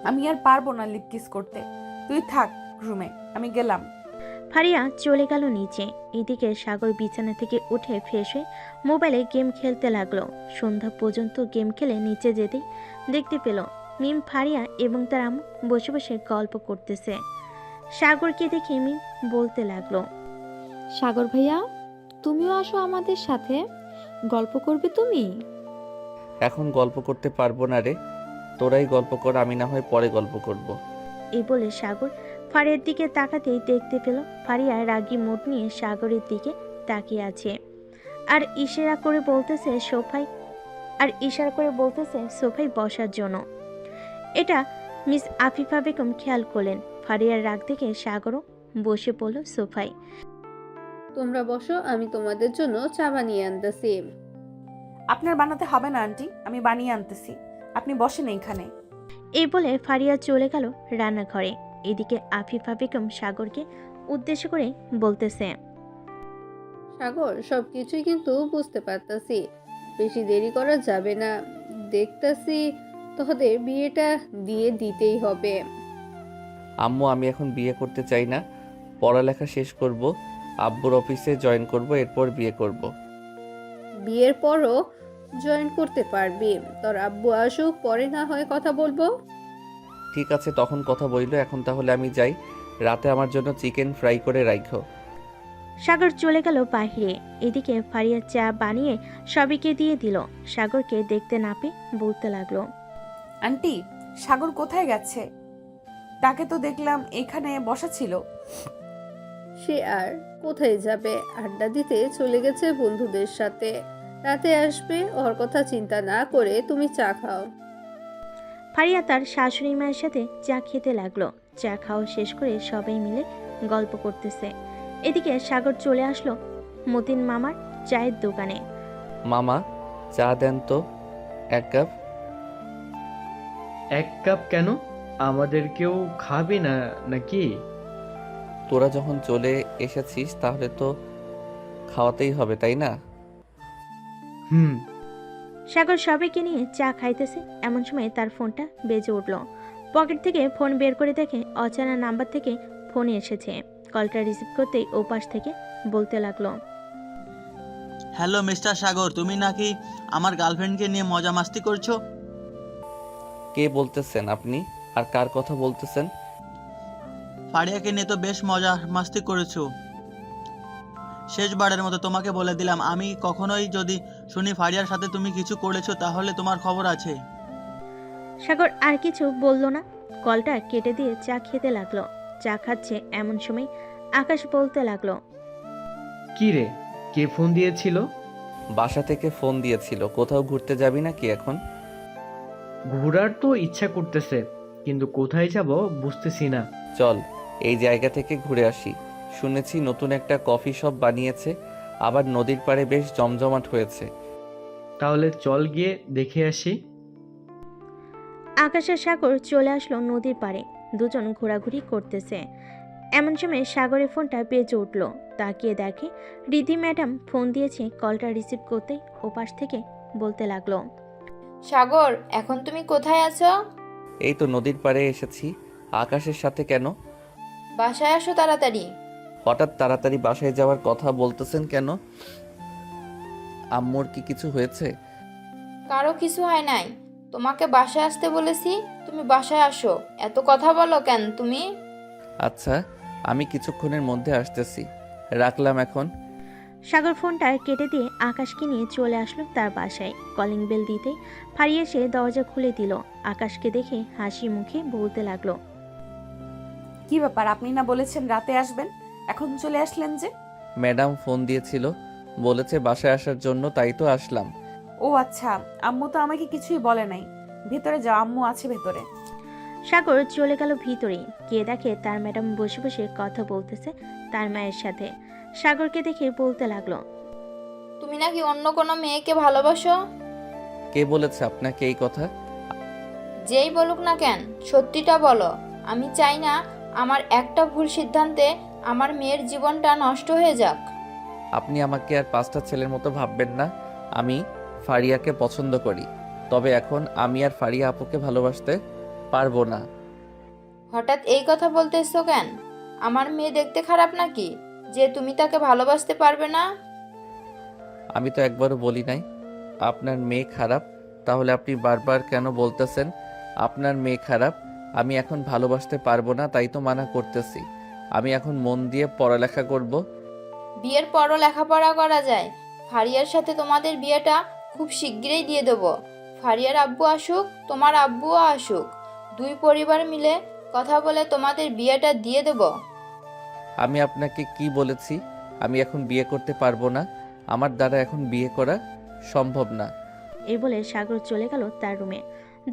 আমি আর পারবো না লিপ কিস করতে, তুই থাক রুমে, আমি গেলাম। ফারিয়া চলে গেল নিচে। এদিকে সাগর বিছানা থেকে উঠে ফ্রেশ হয়ে মোবাইলে গেম খেলতে লাগলো। সন্ধ্যা পর্যন্ত গেম খেলে নিচে যেতেই দেখতে পেল মিম ফারিয়া এবং তার আম্মু বসে বসে গল্প করতেছে। সাগরকে দেখে মিম বলতে লাগলো, সাগর ভাইয়া, তুমিও আসো আমাদের সাথে, গল্প করবে তুমি? এখন গল্প করতে পারবো না রে, তোরাই গল্প কর, আমি না হয় পরে গল্প করব। এই বলে সাগর ফারিয়ার দিকে তাকাতেই দেখতে পেল ফারিয়া রাগী মুড নিয়ে সাগরের দিকে তাকিয়ে আছে আর ইশারা করে বলতেছে সোফায় বসার জন্য। এটা মিস আফিফা বেগম খেয়াল করলেন। ফারিয়ার রাগ দেখে সাগরও বসে পড়ল সোফায়। তোমরা বসো, আমি তোমাদের জন্য চা বানিয়ে আনতেছি। আপনার বানাতে হবে না আন্টি, আমি বানিয়ে আনতেছি, আপনি বসেন এইখানে। এই বলে ফারিয়া চলে গেল রান্নাঘরে। এদিকে আফিফা বেগম সাগরকে উদ্দেশ্য করে বলতেছে, সাগর, সবকিছুই কিন্তু বুঝতে পারতাছি, বেশি দেরি করা যাবে না। দেখতাছি তোদের বিয়েটা দিয়ে দিতেই হবে। আম্মু, আমি এখন বিয়ে করতে চাই না, পড়ালেখা শেষ করব, আব্বুর অফিসে জয়েন করব, এরপর বিয়ে করব। বিয়ের পরও জয়েন করতে পারবি, তোর আব্বু আসুক, পরে না হয় কথা বলবো। ঠিক আছে, তখন কথা বইলো। এখন তাহলে আমি যাই, রাতে আমার জন্য চিকেন ফ্রাই করে রাখো। সাগর চলে গেল বাহিরে। এদিকে ফারিয়া চা বানিয়ে সবাইকে দিয়ে দিল। সাগরকে দেখতে না পেয়ে বলতে লাগলো, আন্টি, সাগর কোথায় গেছে? তাকে তো দেখলাম এখানে বসা ছিল। সে আর কোথায় যাবে, আড্ডা দিতে চলে গেছে বন্ধুদের সাথে, রাতে আসবে। ওর কথা চিন্তা না করে তুমি চা খাও। ফারিয়া তার শাশুড়ি মায়ের সাথে চা খেতে লাগলো। চা খাওয়া শেষ করে সবাই মিলে গল্প করতেছে। এদিকে সাগর চলে আসলো মতিন মামার চায়ের দোকানে। মামা, চা দেন তো 1 কাপ। 1 কাপ কেন? আমাদের কেউ খাবে না নাকি? তোরা যখন চলে এসেছিস তাহলে তো খাওয়াতেই হবে, তাই না? হুম। সাগর সবাইকে নিয়ে চা খাইতেছে। এমন সময় তার ফোনটা বেজে উঠল। পকেট থেকে ফোন বের করে দেখে অচেনা নাম্বার থেকে ফোন এসেছে। কলটা রিসিভ করতেই ওপাশ থেকে বলতে লাগলো, হ্যালো মিস্টার সাগর, তুমি নাকি আমার গার্লফ্রেন্ডকে নিয়ে মজা মাস্তি করছো? কে বলতেছেন আপনি, আর কার কথা বলতেছেন? ফারিয়াকে নিয়ে তো বেশ মজা মাস্তি করেছো। শেষবারের মতো তোমাকে বলে দিলাম, আমি কখনোই যদি শুনি ফারিয়ার সাথে তুমি কিছু করেছো তাহলে তোমার খবর আছে। সাগর আর কিছু বলল না, কলটা কেটে দিয়ে চা খেতে লাগলো। চা খাচ্ছে এমন সময় আকাশ বলতে লাগলো, কি রে, কে ফোন দিয়েছিল? বাসা থেকে ফোন দিয়েছিল। কোথাও ঘুরতে যাবি নাকি এখন? ঘোরার তো ইচ্ছা করতেছে, কিন্তু কোথায় যাব বুঝতেছি না। চল এই জায়গা থেকে ঘুরে আসি। শুনেছি নতুন একটা কফি শপ বানিয়েছে, আবার নদীর পাড়ে বেশ জমজমাট হয়েছে। তাহলে চল গিয়ে দেখে আসি। আকাশ আর সাগর চলে আসলো নদীর পাড়ে। দুজন ঘোরাঘুরি করতেছে। এমন সময় সাগরের ফোনটা বেজে উঠল। তাকিয়ে দেখে রিধি ম্যাডাম ফোন দিয়েছে। কলটা রিসিভ করতেই ওপাশ থেকে বলতে লাগলো, সাগর, এখন তুমি কোথায় আছো? এই তো নদীর পাড়ে এসেছি। আকাশের সাথে কেন? বাসায় আসো তাড়াতাড়ি। হঠাৎ তাড়াতাড়ি বাসায় যাওয়ার কথা বলতেছেন কেন? আম্মুর কি কিছু হয়েছে? কারো কিছু হয় নাই। তোমাকে বাসায় আসতে বলেছি, তুমি বাসায় আসো। এত কথা বলো কেন তুমি? আচ্ছা, আমি কিছুক্ষণের মধ্যে আসতেছি, রাখলাম এখন। সাগর ফোনটা কেটে দিয়ে আকাশকে নিয়ে চলে আসলো তার বাসায়। কলিং বেল দিতেই ফারিয়া এসে দরজা খুলে দিল। আকাশকে দেখে হাসি মুখে বলতে লাগলো, কি ব্যাপার, আপনি না বলেছেন রাতে আসবেন, এখন চলে আসলেন যে? ম্যাডাম ফোন দিয়েছিল, বলেছে বাসায় আসার জন্য, তাই তো আসলাম। ও আচ্ছা, আম্মু তো আমাকে কিছুই বলে নাই। ভেতরে যাও, আম্মু আছে ভেতরে। সাগর চলে গেল ভিতরে। গিয়ে দেখে তার ম্যাডাম বসে বসে কথা বলতেছে তার মায়ের সাথে। সাগরকে দেখে বলতে লাগলো, তুমি নাকি অন্য কোনো মেয়েকে ভালোবাসো? কে বলেছে আপনাকে এই কথা? যেই বলুক না কেন, সত্যিটা বলো। আমি চাই না আমার একটা ভুল সিদ্ধান্তে আমার মেয়ের জীবনটা নষ্ট হয়ে যাক। আপনি আমাকে আর 5টা ছেলের মতো ভাববেন না। আমি ফারিয়াকে পছন্দ করি, তবে এখন আমি আর ফারিয়া আপুকে ভালোবাসতে পারবো না। হঠাৎ এই কথা বলতেছো কেন? আমার মেয়ে দেখতে খারাপ নাকি যে তুমি তাকে ভালোবাসতে পারবে না? আমি তো একবারও বলি নাই আপনার মেয়ে খারাপ। তাহলে আপনি বারবার কেন বলতেছেন আপনার মেয়ে খারাপ? আমি এখন ভালোবাসতে পারবো না, তাই তো মানা করতেছি। আমি এখন মন দিয়ে পড়ালেখা করব। বিয়ের পরও লেখাপড়া করা যায়। ফারিয়ার সাথে তোমাদের বিয়েটা খুব শিগগিরই দিয়ে দেবো। ফারিয়ার আব্বু আসুক, তোমার আব্বুও আসুক, দুই পরিবার মিলে কথা বলে তোমাদের বিয়েটা দিয়ে দেব। আমি আপনাকে কি বলেছি? আমি এখন বিয়ে করতে পারবো না। আমার দ্বারা এখন বিয়ে করা সম্ভব না। এই বলে সাগর চলে গেল তার রুমে।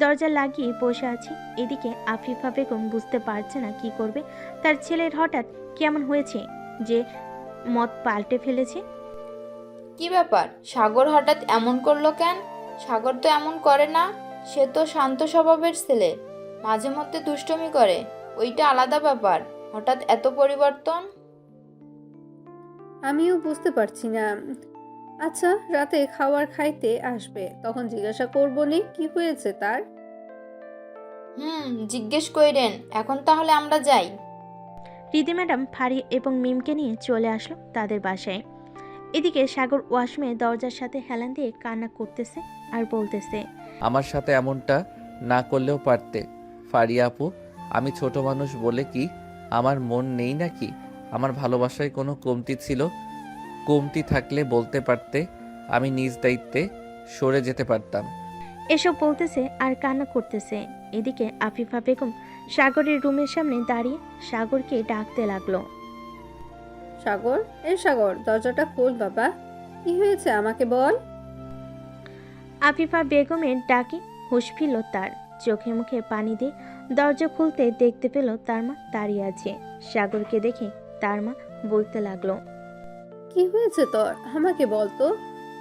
দরজা লাগিয়ে বসে আছে। এদিকে আফিফা বেগম বুঝতে পারছে না কি করবে। তার ছেলের হঠাৎ কেমন হয়েছে যে মত পাল্টে ফেলেছে। কি ব্যাপার, সাগর হঠাৎ এমন করলো কেন? সাগর তো এমন করে না। সে তো শান্ত স্বভাবের ছেলে, মাঝে মধ্যে দুষ্টুমি করে, ওইটা আলাদা ব্যাপার। হঠাৎ এত পরিবর্তন? আমিও বুঝতে পারছি না। আচ্ছা, রাতে খাবার খাইতে আসবে, তখন জিজ্ঞাসা করবো নি কি হয়েছে তার। জিজ্ঞেস কইরেন। এখন তাহলে আমরা যাই। রিধি ম্যাডাম ফারি এবং মিমকে নিয়ে চলে আসলো তাদের বাসায়। এদিকে সাগর ওয়াশরুমে দরজার সাথে হেলান দিয়ে কান্না করতেছে আর বলতেছে, আমার সাথে এমনটা না করলেও পারতে ফারিয়া আপু। আমি ছোট মানুষ বলে কি আমার মন নেই নাকি? আমার ভালোবাসায় কোনো কমতি ছিল? কমতি থাকলে বলতে পারতে, আমি নিজ দায়িত্বে সরে যেতে পারতাম। এসব বলতেছে আর কান্না করতেছে। এদিকে আফিফা বেগম সাগরের রুমের সামনে দাঁড়িয়ে সাগরকে ডাকতে লাগলো, সাগর, সাগর, দরজাটা খোল বাবা, কি হয়েছে আমাকে বল। আফিফা বেগমের ডাকে হুঁশ ফিরল তার। চোখে মুখে পানি দিয়ে দরজা খুলতে দেখতে পেল তার মা দাঁড়িয়ে আছে। সাগরকে দেখে তার মা বলতে লাগলো, কি হয়েছে তোর, আমাকে বল তো।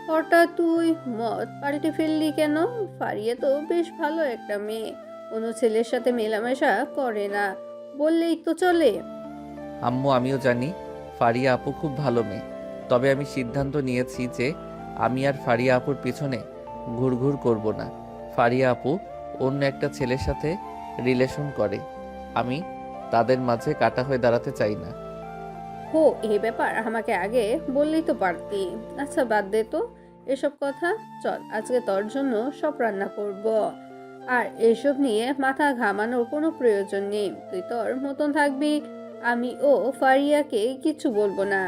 হঠাৎ তুই মদ পাল্টে ফেললি কেন? ফারিয়া তো বেশ ভালো একটা মেয়ে, কোনো ছেলের সাথে মেলামেশা করে না, বললেই তো চলে। আম্মু, আমিও জানি ফারিয়া আপু খুব ভালো মেয়ে, তবে আমি সিদ্ধান্ত নিয়েছি যে আমি আর ফারিয়া আপুর পিছনে ঘুরঘুর করব না। ফারিয়া আপু অন্য একটা ছেলের সাথে রিলেশন করে, আমি তাদের মাঝে কাটা হয়ে দাঁড়াতে চাই না। হো, এই ব্যাপার আমাকে আগে বললেই তো পারতি। আচ্ছা বাদ দে তো এসব কথা, চল আজকে তোর জন্য সব রান্না করব, আর এসব নিয়ে মাথা ঘামানোর কোনো প্রয়োজন নেই। তুই তোর মতন থাকবি, আমি ও ফারিয়াকে কিছু বলবো না।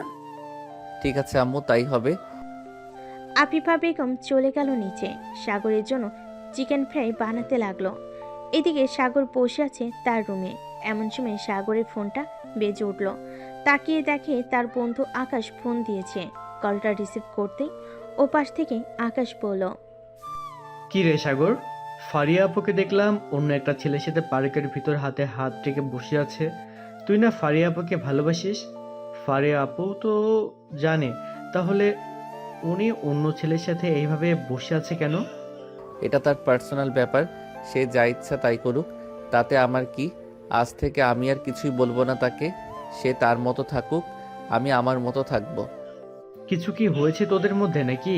ঠিক আছে আম্মু, তাই হবে। আফিফা বেগম চলে গেল নিচে। সাগরের জন্য চিকেন ফ্রাই বানাতে লাগলো। এদিকে সাগর বসে আছে তার রুমে। এমন সময় সাগরের ফোনটা বেজে উঠল। তাকিয়ে দেখে তার বন্ধু আকাশ ফোন দিয়েছে। কলটা রিসিভ করতেই ওপাশ থেকে আকাশ বলল, কি রে সাগর, ফারিয়া আপুকে দেখলাম অন্য একটা ছেলের সাথে পার্কের ভিতর হাতে হাত রেখে বসে আছে। তুই না ফারিয়া আপুকে ভালোবাসিস? ফারিয়া আপু তো জানে তাহলে উনি অন্য ছেলের সাথে এইভাবে বসে আছে কেন? এটা তার পার্সোনাল ব্যাপার, সে যা ইচ্ছা তাই করুক, তাতে আমার কি। আজ থেকে আমি আর কিছুই বলবো না তাকে, সে তার মতো থাকুক, আমি আমার মতো থাকবো। কিছু কি হয়েছে তোদের মধ্যে নাকি?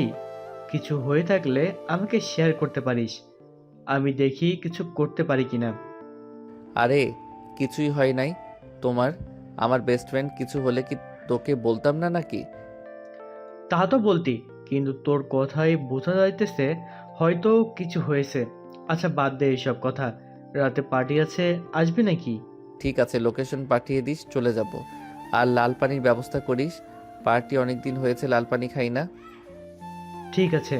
কিছু হয়ে থাকলে আমাকে শেয়ার করতে পারিস, আমি দেখি কিছু করতে পারি কিনা। আরে কিছুই হয় নাই তোমার, আমার বেস্ট ফ্রেন্ড, কিছু হলে কি তোকে বলতাম না নাকি? তা তো বলতি, কিন্তু তোর কথাই বোঝা যাইতেছে হয়তো কিছু হয়েছে। আচ্ছা বাদ দে এইসব কথা, রাতে পার্টি আছে, আসবি নাকি? ঠিক আছে, লোকেশন পাঠিয়ে দিস, চলে যাব। আর লাল পানির ব্যবস্থা করিস, পার্টি অনেক দিন হয়েছে লাল পানি খাই না। ঠিক আছে,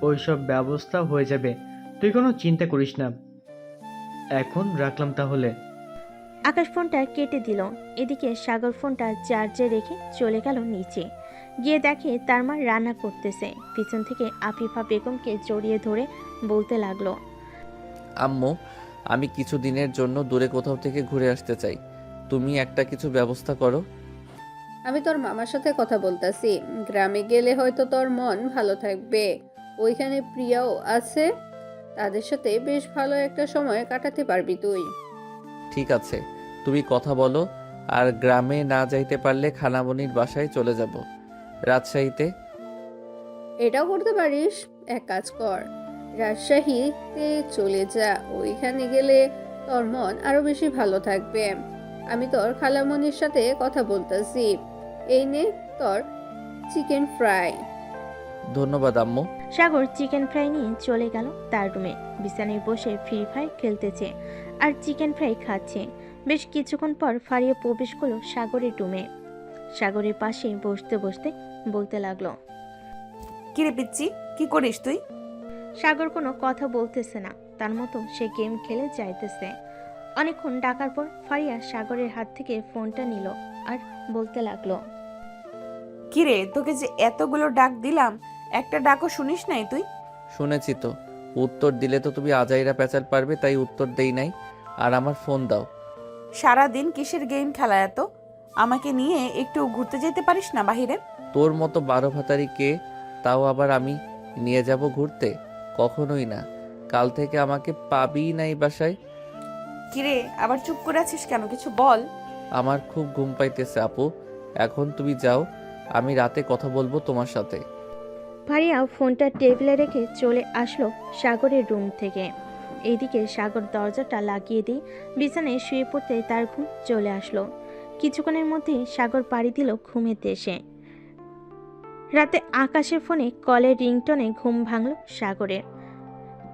ওইসব ব্যবস্থা হয়ে যাবে, তুই কোনো চিন্তা করিস না। এখন রাখলাম তাহলে। আকাশ ফোনটা কেটে দিল। এদিকে সাগর ফোনটা চার্জে রেখে চলে গেল নিচে। গিয়ে দেখে তার মা রান্না করতেছে। পিছন থেকে আফিফা বেগমকে জড়িয়ে ধরে বলতে লাগলো, আম্মু, আমি কিছু দিনের জন্য দূরে কোথাও থেকে ঘুরে আসতে চাই, তুমি একটা কিছু ব্যবস্থা করো। আমি তোর মামার সাথে কথা বলতাছি, গ্রামে গেলে হয়তো তোর মন ভালো থাকবে। ওইখানে প্রিয়াও আছে, তাদের সাথে বেশ ভালো একটা সময় কাটাতে পারবি তুই। ঠিক আছে, তুমি কথা বলো। আর গ্রামে না যাইতে পারলে খালামণির বাসায় চলে যাব, রাজশাহীতে। এটাও করতে পারিস, এক কাজ কর, রাজশাহীতে চলে যা। ওইখানে গেলে তোর মন আরো বেশি ভালো থাকবে। আমি তোর খালামণির সাথে কথা বলতেছি। এই নে তোর চিকেন ফ্রাই। ধন্যবাদ আম্মু। সাগর চিকেন ফ্রাই নিয়ে চলে গেল তার রুমে। বিছানায় বসে ফ্রি ফায়ার খেলতেছে আর চিকেন ফ্রাই খাচ্ছে। বেশ কিছুক্ষণ পর ফারিয়া প্রবেশ করলো সাগরের রুমে। সাগরের পাশে বসতে বসতে বলতে লাগলো, কিরে পিচ্ছি, কি করিস তুই? সাগর কোনো কথা বলতেছে না, তার মতো সে গেম খেলে যাইতেছে। অনেকক্ষণ ডাকার পর ফারিয়া সাগরের হাত থেকে ফোনটা নিল আর বলতে লাগলো, কিরে, তোকে যে এতগুলো ডাক দিলাম, একটা ডাকও শুনিস নাই তুই? শুনেছি তো, উত্তর দিলে তো তুমি আজাইরা পেঁচাল পারবে, তাই উত্তর দেই নাই। আর আমার ফোন দাও। সারাদিন কিসের গেম খেলা এত? আমাকে নিয়ে একটু ঘুরতে যেতে পারিস না বাহিরে? তোর মতো 12 ভাতারি কে, তাও আবার আমি নিয়ে যাব ঘুরতে? কখনোই না। কাল থেকে আমাকে পাবিই নাই বাসায়। কিরে, আবার চুপ করে আছিস কেন? কিছু বল। আমার খুব ঘুম পাইতেছে আপু, এখন তুমি যাও, আমি রাতে কথা বলবো তোমার সাথে। ফারিয়া ফোনটা টেবিলে রেখে চলে আসলো সাগরের রুম থেকে। এইদিকে সাগর দরজাটা লাগিয়ে দিয়ে বিছানায় শুয়ে পড়তে তার ঘুম চলে আসলো। কিছুক্ষণের মধ্যে সাগর পাড়ি দিল ঘুমের দেশে। রাতে আকাশের ফোনে কলের রিংটনে ঘুম ভাঙল সাগরের।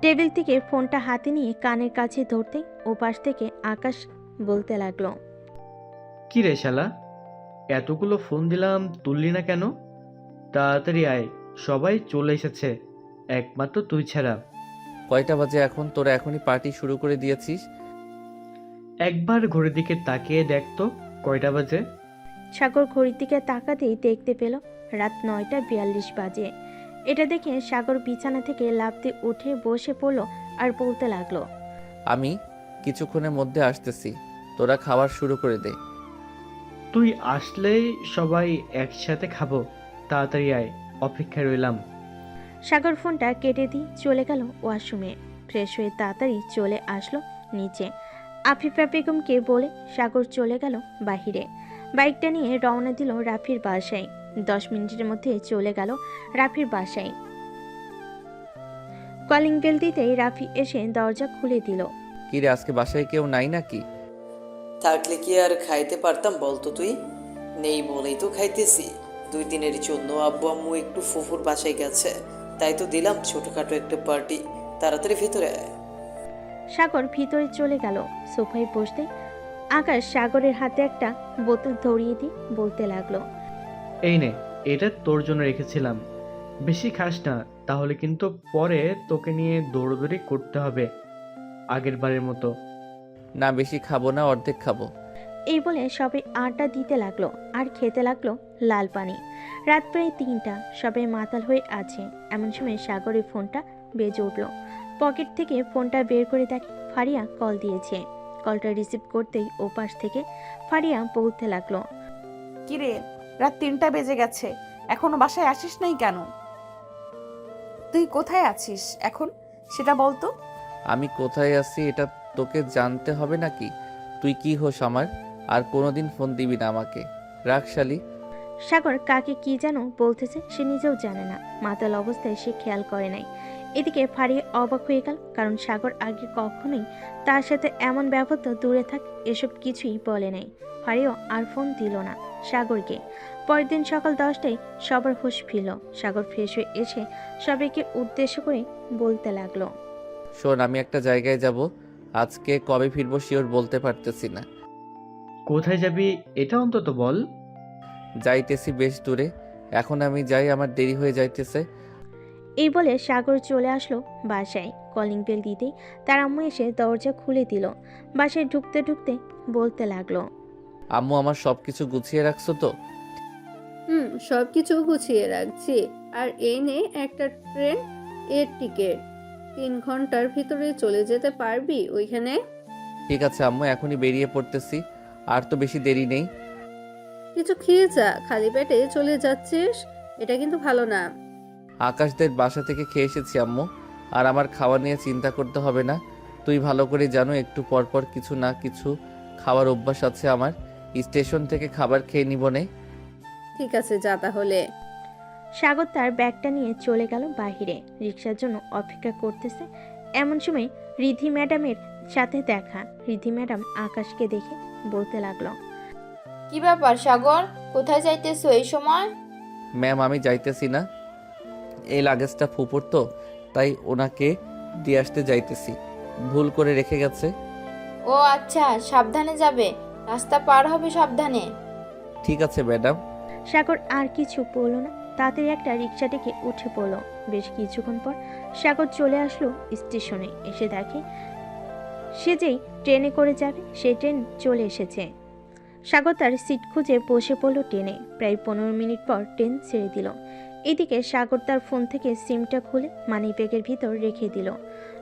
টেবিল থেকে ফোনটা হাতে নিয়ে কানের কাছে ধরতেই ওপাশ থেকে আকাশ বলতে লাগলো, কি রে শালা, এতগুলো ফোন দিলাম তুললি না কেন? তাড়াতাড়ি আয়, সবাই চলে এসেছে, একমাত্র তুই ছাড়া। কয়টা বাজে এখন? তোরা এখনই পার্টি শুরু করে দিয়েছিস? একবার ঘড়ির দিকে তাকিয়ে দেখ তো কয়টা বাজে। সাগর ঘড়ির দিকে তাকাতেই দেখতে পেল রাত 9:42 বাজে। এটা দেখে সাগর বিছানা থেকে লাফ দিয়ে উঠে বসে পড়ল আর বলতে লাগলো, আমি কিছুক্ষণের মধ্যে আসতেছি, তোরা খাবার শুরু করে দে। তুই আসলেই সবাই একসাথে খাবো, তাড়াতাড়ি আয়, অপেক্ষায় রইলাম। সাগর ফোনটা কেটে দিয়ে চলে গেল ওয়াশরুমে। ফ্রেশ হয়ে তাড়াতাড়ি চলে আসলো নিচে। আফিফা বেগমকে বলে সাগর চলে গেল বাহিরে। বাইকটা নিয়ে রওনা দিল রাফির বাসায়। 10 মিনিটের মধ্যে চলে গেল রাফির বাসায়। কলিং বেল দিতেই রাফি এসে দরজা খুলে দিল। কিরে, আজকে বাসায় কেউ নাই নাকি? থাকলে কি আর খাইতে পারতাম বলতো তুই? নেই বলেই তো খাইতেছি। 2 দিনের জন্য আব্বু আম্মু একটু ফুফুর বাসায় গেছে, তাই তো দিলাম ছোটখাটো একটা পার্টি। তাড়াতাড়ি ভিতরে আয়। সাগর ভিতরে চলে গেল। সোফায় বসতে আকাশ সাগরের হাতে একটা বোতল ধরিয়ে দিয়ে বলতে লাগলো, এই নে, এটা তোর জন্য রেখেছিলাম, বেশি খাস না, তাহলে কিন্তু পরে তোকে নিয়ে দৌড়দৌড়ি করতে হবে আগের বারের মতো। না, বেশি খাবো না, অর্ধেক খাবো। এই বলে সবাই আড্ডা দিতে লাগলো আর খেতে লাগলো লাল পানি। রাত প্রায় 3টা, সবাই মাতাল হয়ে আছে। এমন সময় সাগরের ফোনটা বেজে উঠল। পকেট থেকে ফোনটা বের করে দেখে ফারিয়া কল দিয়েছে। কলটা রিসিভ করতেই ওপাশ থেকে ফারিয়া বলতে লাগলো, কিরে, রাত 3টা বেজে গেছে, এখনো বাসায় আসিস নাই কেন? তুই কোথায় আছিস এখন সেটা বলতো। আমি কোথায় আছি এটা তোকে জানতে হবে নাকি? তুই কি হোস আমার? আর কোনোদিন ফোন দিবি না আমাকে। রাখ শালি। সাগর কাকে কি যেন বলতেছে সে নিজেও জানে না, মাতাল অবস্থায় সে খেয়াল করে নাই। এদিকে ফারিয়া অবাক হয়ে গেল, কারণ সাগর আগে কখনোই তার সাথে এমন ব্যবহার, দূরে থাক এসব কিছুই বলে নাই। ফারিয়া আর ফোন দিল না সাগরকে। পরের দিন সকাল 10টায় সবার হুঁশ ফিরল। সাগর ফ্রেশ হয়ে এসে সবাইকে উদ্দেশ্য করে বলতে লাগলো, শোন, আমি একটা জায়গায় যাব, আজকে কবে ফিরবো শিওর বলতে পারতেছি না। কোথায় যাবি এটা অন্তত বল। যাইতেছি বেশ দূরে, এখন আমি যাই, আমার দেরি হয়ে যাইতেছে। এই বলে সাগর চলে আসলো বাসায়। কলিং বেল দিতেই তার আম্মু এসে দরজা খুলে দিল। বাসায় ঢুকতে ঢুকতে বলতে লাগলো, আম্মু আমার সব কিছু গুছিয়ে রাখছো তো? সব কিছু গুছিয়ে রাখছি। আর এই নে একটা ট্রেন এর টিকিট। 3 ঘন্টার ভিতরে চলে যেতে পারবি ওইখানে? ঠিক আছে আম্মু, এখনই বেরিয়ে পড়তেছি, আর তো বেশি দেরি নেই। কিছু খেয়ে যা, খালি পেটে চলে যাচ্ছিস, এটা কিন্তু ভালো না। আকাশদের বাসা থেকে খেয়ে এসেছি আম্মু, আর আমার খাওয়া নিয়ে চিন্তা করতে হবে না। তুই ভালো করে জানো একটু পর পর কিছু না কিছু খাওয়ার অভ্যাস আছে আমার। স্টেশন থেকে খাবার খেয়ে নিব নে। ঠিক আছে, যা তাহলে। সাগর তার ব্যাগটা নিয়ে চলে গেল বাহিরে, রিক্সার জন্য অপেক্ষা করতেছে। এমন সময় রিধি ম্যাডামের সাথে দেখা। রিধি ম্যাডাম আকাশকে দেখে বলতে লাগলো, কি ব্যাপার সাগর, কোথায় যাইতেছো এই সময়? ম্যাম আমি যাইতেছি না, এই লাগেজটা ফুপুর তো, তাই ওনাকে দিয়ে আসতে যাইতেছি, ভুল করে রেখে গেছে। ও আচ্ছা, সাবধানে যাবে, রাস্তা পার হবে সাবধানে। ঠিক আছে ম্যাডাম। সাগর আর কিছু বলল না, তাড়াতাড়ি একটা রিক্সা ডেকে উঠে পড়ল। বেশ কিছুক্ষণ পর সাগর চলে আসলো স্টেশনে। এসে দেখে সে যেই ট্রেনে করে যাবে সেই ট্রেন চলে এসেছে। সাগর তার সিট খুঁজে বসে পড়ল ট্রেনে। প্রায় 15 মিনিট পর ট্রেন ছেড়ে দিল। এদিকে সাগর তার ফোন থেকে সিমটা খুলে মানি ব্যাগের ভিতর রেখে দিল।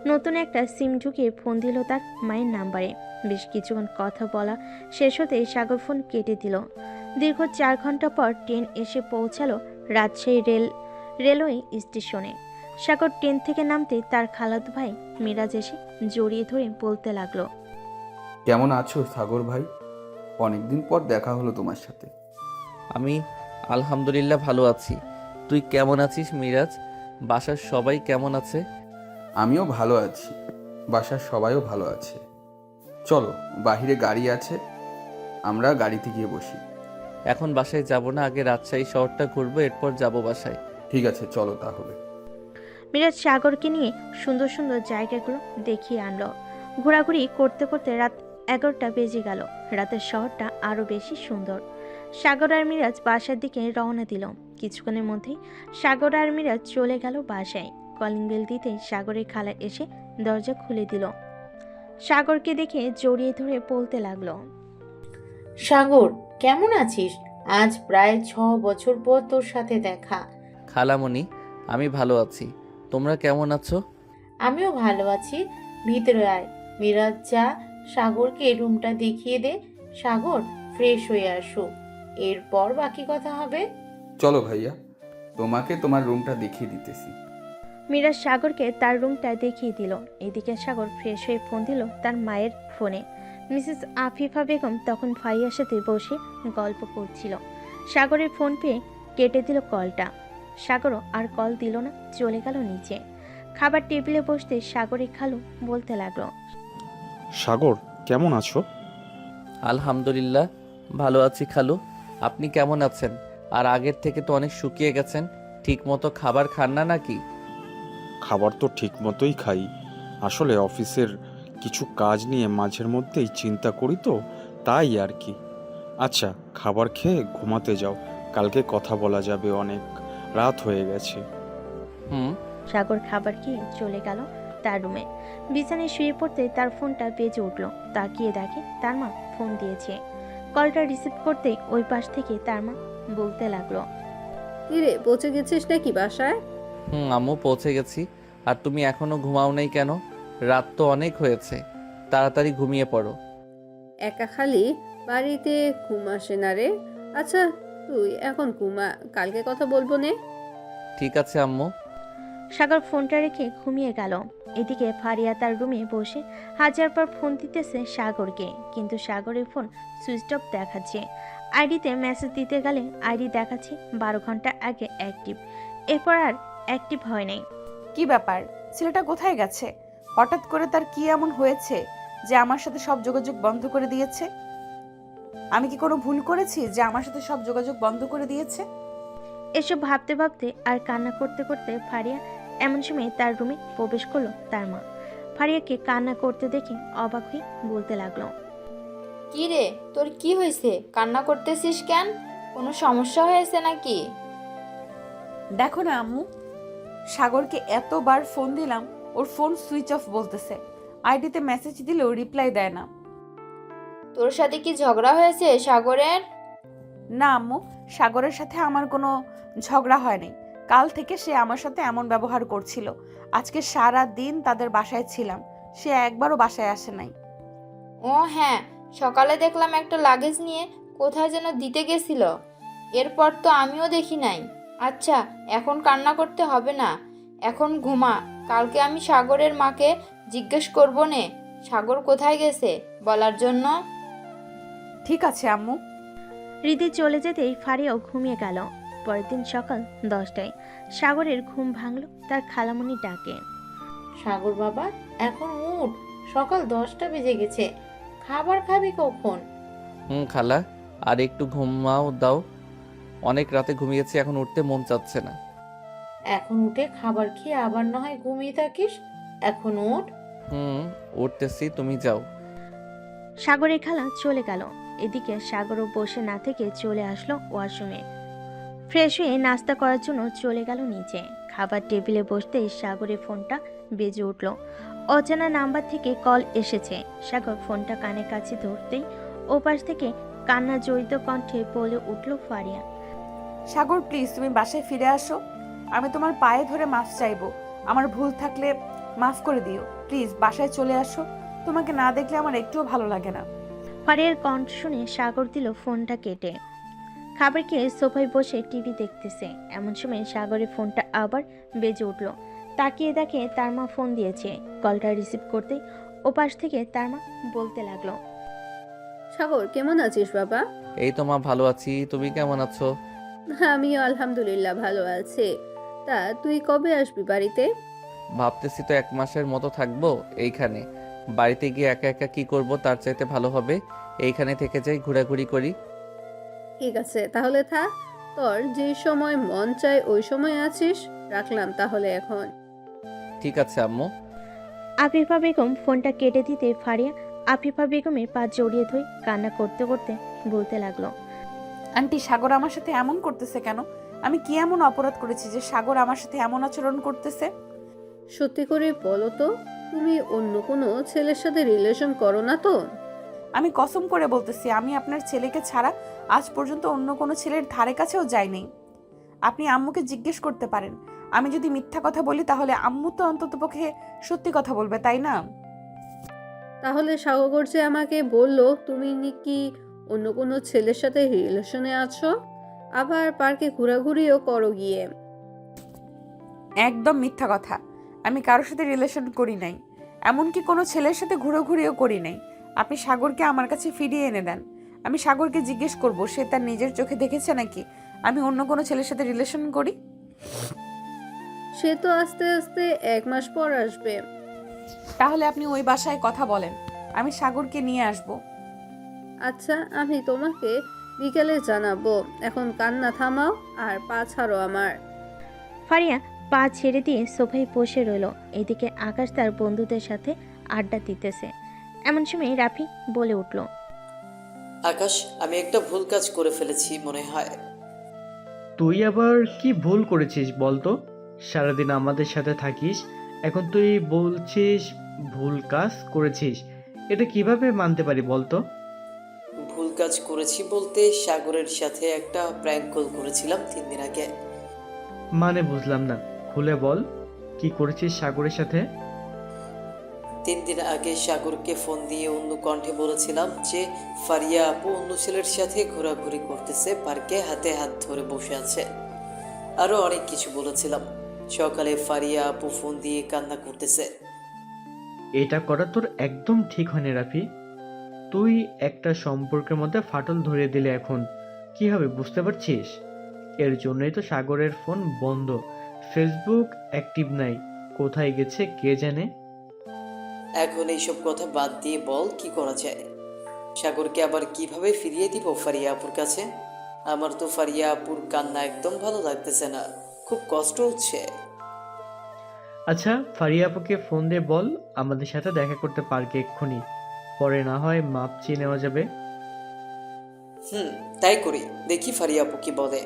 নতুন একটা সিম ঢুকিয়ে ফোন দিল তার মায়ের নাম্বারে। বেশ কিছুক্ষণ কথা বলা শেষ হতেই সাগর ফোন কেটে দিল। দীর্ঘ 4 ঘন্টা পর ট্রেন এসে পৌঁছালো রাজশাহী রেলওয়ে স্টেশনে। সাগর ট্রেন থেকে নামতে তার খালাতো ভাই মিরাজ এসে জড়িয়ে ধরে বলতে লাগলো, কেমন আছো সাগর ভাই? অনেকদিন পর দেখা হলো তোমার সাথে। আমি আলহামদুলিল্লাহ ভালো আছি, তুই কেমন আছিস মিরাজ? বাসার সবাই কেমন আছে? আমিও ভালো আছি, বাসার সবাইও ভালো আছে। চলো, বাহিরে গাড়ি আছে, আমরা গাড়িতে গিয়ে বসি। এখন বাসায় যাব না, আগে রাজশাহী শহরটা ঘুরবো, এরপর যাব বাসায়। ঠিক আছে, চলো তাহলে। মিরাজ সাগরকে নিয়ে সুন্দর সুন্দর জায়গাগুলো দেখিয়ে আনলো। ঘোরাঘুরি করতে করতে রাত 11টা বেজে গেল। রাতের শহরটা আরো বেশি সুন্দর। সাগর আর মিরাজ বাসার দিকে রওনা দিল। কিছুক্ষণের মধ্যেই সাগর আর মিরাজ চলে গেল বাসায়। কলিং বেল দিতে সাগরের খালা এসে দরজা খুলে দিল। সাগরকে দেখে জড়িয়ে ধরে বলতে লাগলো, সাগর কেমন আছিস? আজ প্রায় 6 বছর পর তোর সাথে দেখা। খালামণি আমি ভালো আছি, তোমরা কেমন আছো? আমিও ভালো আছি। ভিতরে আয়। মিরাজ, যা সাগরকে রুমটা দেখিয়ে দে। সাগর ফ্রেশ হয়ে আসুক, এরপর বাকি কথা হবে। চলো ভাইয়া, তোমাকে তোমার রুমটা দেখিয়ে দিতেছি। মিরাজ সাগরকে তার রুমটা দেখিয়ে দিল। এদিকে সাগর ফ্রেশ হয়ে ফোন দিল তার মায়ের ফোনে। মিসেস আফিফা বেগম তখন ভাইয়ার সাথে বসে গল্প করছিল। সাগরের ফোন পেয়ে কেটে দিল কলটা। সাগরও আর কল দিল না, চলে গেল নিচে। খাবার টেবিলে বসতে সাগরের খালু বলতে লাগলো, সাগর কেমন আছো? আলহামদুলিল্লাহ ভালো আছি খালু, আপনি কেমন আছেন? আর আগের থেকে তো অনেক শুকিয়ে গেছেন, ঠিক মতো খাবার খান না নাকি? খাবার তো ঠিক মতোই খাই, আসলে অফিসের কিছু কাজ নিয়ে মাঝের মধ্যেই চিন্তা করি তো, তাই আর কি। আচ্ছা, খাবার খেয়ে ঘুমাতে যাও, কালকে কথা বলা যাবে, অনেক রাত হয়ে গেছে। সাগর খাবার খেয়ে চলে গেল তার রুমে। বিছানায় শুয়ে পড়তে তার ফোনটা বেজে উঠল। তাকিয়ে দেখে তার মা ফোন দিয়েছে। কলটা রিসিভ করতেই ওই পাশ থেকে তার মা বলতে লাগলো, কিরে, পৌঁছে গেছিস নাকি বাসায়? আম্মু পৌঁছে গেছি। আর তুমি এখনো ঘুমাও নাই কেন? রাত তো অনেক হয়েছে, তাড়াতাড়ি ঘুমিয়ে পড়ো। একা খালি বাড়িতে ঘুম আসে না রে। আচ্ছা, তুই এখন ঘুমা, কালকে কথা বলবো নে। ঠিক আছে আম্মু। সাগর ফোনটা রেখে ঘুমিয়ে গেল। এদিকে ফারিয়া তার রুমে বসে হাজারবার ফোন দিতেছে সাগরকে, কিন্তু সাগরের ফোন সুইচ অফ দেখাচ্ছে। আইডিতে মেসেজ দিতে গেলে আইডি দেখাচ্ছে 12 ঘন্টা আগে অ্যাক্টিভ, এরপর আর অ্যাক্টিভ হয় নাই। কি ব্যাপার, ছেলেটা কোথায় গেছে? হঠাৎ করে তার কি এমন হয়েছে যে আমার সাথে সব যোগাযোগ বন্ধ করে দিয়েছে? আমি কি কোনো ভুল করেছি যে আমার সাথে সব যোগাযোগ বন্ধ করে দিয়েছে? এসব ভাবতে ভাবতে আর কান্না করতে করতে ফারিয়া এমন সময় তার রুমে প্রবেশ করলো তার মা। ফারিয়াকে কান্না করতে দেখে অবাক হয়ে বলতে লাগলো, কি রে, তোর কি হয়েছে? কান্না করতেছিস কেন? কোনো সমস্যা হয়েছে নাকি? দেখো না আম্মু, সাগরকে এতবার ফোন দিলাম, ওর ফোন সুইচ অফ বলতেছে। আইডিতে মেসেজ দিলেও রিপ্লাই দেয় না। তোর সাথে কি ঝগড়া হয়েছে সাগরের? না আম্মু, সাগরের সাথে আমার কোনো ঝগড়া হয়নি। কাল থেকে সে আমার সাথে এমন ব্যবহার করছিল। আজকে সারা দিন তাদের বাসায় ছিলাম, সে একবারও বাসায় আসে নাই। ও হ্যাঁ, সকালে দেখলাম একটা লাগেজ নিয়ে কোথায় যেন দিতে গেছিল, এরপর তো আমিও দেখি নাই। আচ্ছা, এখন কান্না করতে হবে না, এখন ঘুমা। কালকে আমি সাগরের মাকে জিজ্ঞেস করবো নে সাগর কোথায় গেছে বলার জন্য। ঠিক আছে আম্মু। হৃদি চলে যেতেই ফারিয়াও ঘুমিয়ে গেল। পরের দিন সকাল 10টায় সাগরের ঘুম ভাঙল তার খালামণি ডাকে। সাগর বাবা, এখন উঠ, সকাল 10টা বেজে গেছে, খাবার খাবি কখন? খালা, আর একটু ঘুমাও দাও। অনেক রাতে ঘুমিয়েছি, এখন উঠতে মন চাচ্ছে না। এখন উঠে খাবার খেয়ে আবার না হয় ঘুমিয়ে থাকিস, এখন উঠ। উঠতেছি, তুমি যাও। সাগরের খালা চলে গেল। এদিকে সাগরও বসে না থেকে চলে আসলো ওয়াশরুমে। ফ্রেশ হয়ে নাস্তা করার জন্য চলে গেল নিচে। খাবার টেবিলে বসতেই সাগরের ফোনটা বেজে উঠল। অজানা নাম্বার থেকে কল এসেছে। সাগর ফোনটা কানে কাছে ধরতেই ওপাশ থেকে কান্না জড়িত কণ্ঠে বলে উঠল ফারিয়া, সাগর প্লিজ তুমি বাসায় ফিরে আসো। আমি তোমার পায়ে ধরে মাফ চাইবো, আমার ভুল থাকলে মাফ করে দিও। প্লিজ বাসায় চলে আসো, তোমাকে না দেখলে আমার একটুও ভালো লাগে না। ফারিয়ার কণ্ঠ শুনে সাগর দিল ফোনটা কেটে। খাবার খেয়ে সোফায় বসে টিভি দেখতেছে। এমন সময় সাগরের ফোনটা আবার বেজে উঠল। তাকিয়ে দেখে তার মা ফোন দিয়েছে। কলটা রিসিভ করতেই ওপাশ থেকে তার মা বলতে লাগলো, সাগর কেমন আছিস বাবা? এই তো মা, ভালো আছি, তুমি কেমন আছো? আমিও আলহামদুলিল্লাহ ভালো আছি। তা তুই কবে আসবি বাড়িতে? ভাবতেছি তো 1 মাসের মতো থাকবো এইখানে। বাড়িতে গিয়ে একা একা কি করব, তার চাইতে ভালো হবে এইখানে থেকে যাই, ঘোরাঘুরি করি। ঠিক আছে, তাহলে থাক। তোর যে সময় মন চায় ওই সময় আছিস। রাখলাম তাহলে এখন। ঠিক আছে আম্মু। আফিফা বেগম ফোনটা কেটে দিতে ফারিয়া আফিফা বেগমের পা জড়িয়ে ধরে কান্না করতে করতে বলতে লাগলো, আন্টি, সাগর আমার সাথে এমন করতেছে কেন? আমি কি এমন অপরাধ করেছি যে সাগর আমার সাথে এমন আচরণ করতেছে? সত্যি করে বলো তো, তুমি অন্য কোনো ছেলের সাথে রিলেশন করো না তো? আমি কসম করে বলতেছি, আমি আপনার ছেলেকে ছাড়া আজ পর্যন্ত অন্য কোনো ছেলের ধারে কাছেও যাইনি। আপনি আম্মুকে জিজ্ঞেস করতে পারেন। আমি যদি মিথ্যা কথা বলি তাহলে আম্মু তো অন্ততপক্ষে সত্যি কথা বলবে, তাই না? তাহলে সাগর যে আমাকে বললো তুমি নাকি অন্য কোনো ছেলের সাথে রিলেশনে আছো, আবার পার্কে ঘোরাঘুরিও করো গিয়ে। একদম মিথ্যা কথা। আমি কারোর সাথে রিলেশন করি নাই, এমনকি কোনো ছেলের সাথে ঘোরাঘুরিও করি নাই। আপনি সাগরকে আমার কাছে ফিরিয়ে এনে দেন। আমি সাগরকে জিজ্ঞেস করব সে তার নিজের চোখে দেখেছে নাকি আমি অন্য কোনো ছেলের সাথে রিলেশন করি। সে তো আস্তে আস্তে 1 মাস পর আসবে। তাহলে আপনি ওই বাসায় কথা বলেন, আমি সাগরকে নিয়ে আসব। আচ্ছা, আমি তোমাকে বিকেলে জানাবো। এখন কান্না থামাও আর পা ছাড়ো আমার। ফারিয়া পা ছেড়ে দিয়ে সোফায় বসে রইল। এদিকে আকাশ তার বন্ধুদের সাথে আড্ডা দিতেছে। এমন সময় রাফি বলে উঠল, আকাশ, আমি একটা ভুল কাজ করে ফেলেছি মনে হয়। তুই আবার কি ভুল করেছিস বলতো? সারাদিন আমাদের সাথে থাকিস, এখন তুই বলছিস ভুল কাজ করেছিস? এটা কিভাবে মানতে পারি বলতো? ভুল কাজ করেছি বলতে সাগরের সাথে একটা প্র্যাঙ্ক কল করেছিলাম 3 দিন আগে। মানে বুঝলাম না, খুলে বল, কি করেছিস সাগরের সাথে? 3 দিন আগে সাগরকে ফোন দিয়ে অন্য কণ্ঠে বলেছিলাম যে ফারিয়া আপু অন্য ছেলের সাথে ঘোরাঘুরি করতেছে, পার্কে হাতে হাত ধরে বসে আছে। আরও অনেক কিছু বলেছিলাম। সকালে ফারিয়া আপু ফোন দিয়ে কান্না করতেছে। এটা করা তোর একদম ঠিক হয়নি রাফি। তুই একটা সম্পর্কের মধ্যে ফাটল ধরিয়ে দিলে, এখন কি হবে বুঝতে পারছিস? এর জন্যই তো সাগরের ফোন বন্ধ, ফেসবুক অ্যাক্টিভ নাই, কোথায় গেছে কে জানে। এখন এইসব কথা বাদ দিয়ে বল কি করা যায়? সাগরকে আবার কিভাবে ফিরিয়ে দিব ফারিয়া আপুর কাছে? আমার তো ফারিয়া আপুর কান্না একদম ভালো লাগতেছে না, খুব কষ্ট হচ্ছে। আচ্ছা, ফারিয়া আপুকে ফোন দিয়ে বল আমাদের সাথে দেখা করতে পার্কে এক্ষুনি, পরে না হয় মাপ চেয়ে নেওয়া যাবে। তাই করি, দেখি ফারিয়া আপু কি বলে।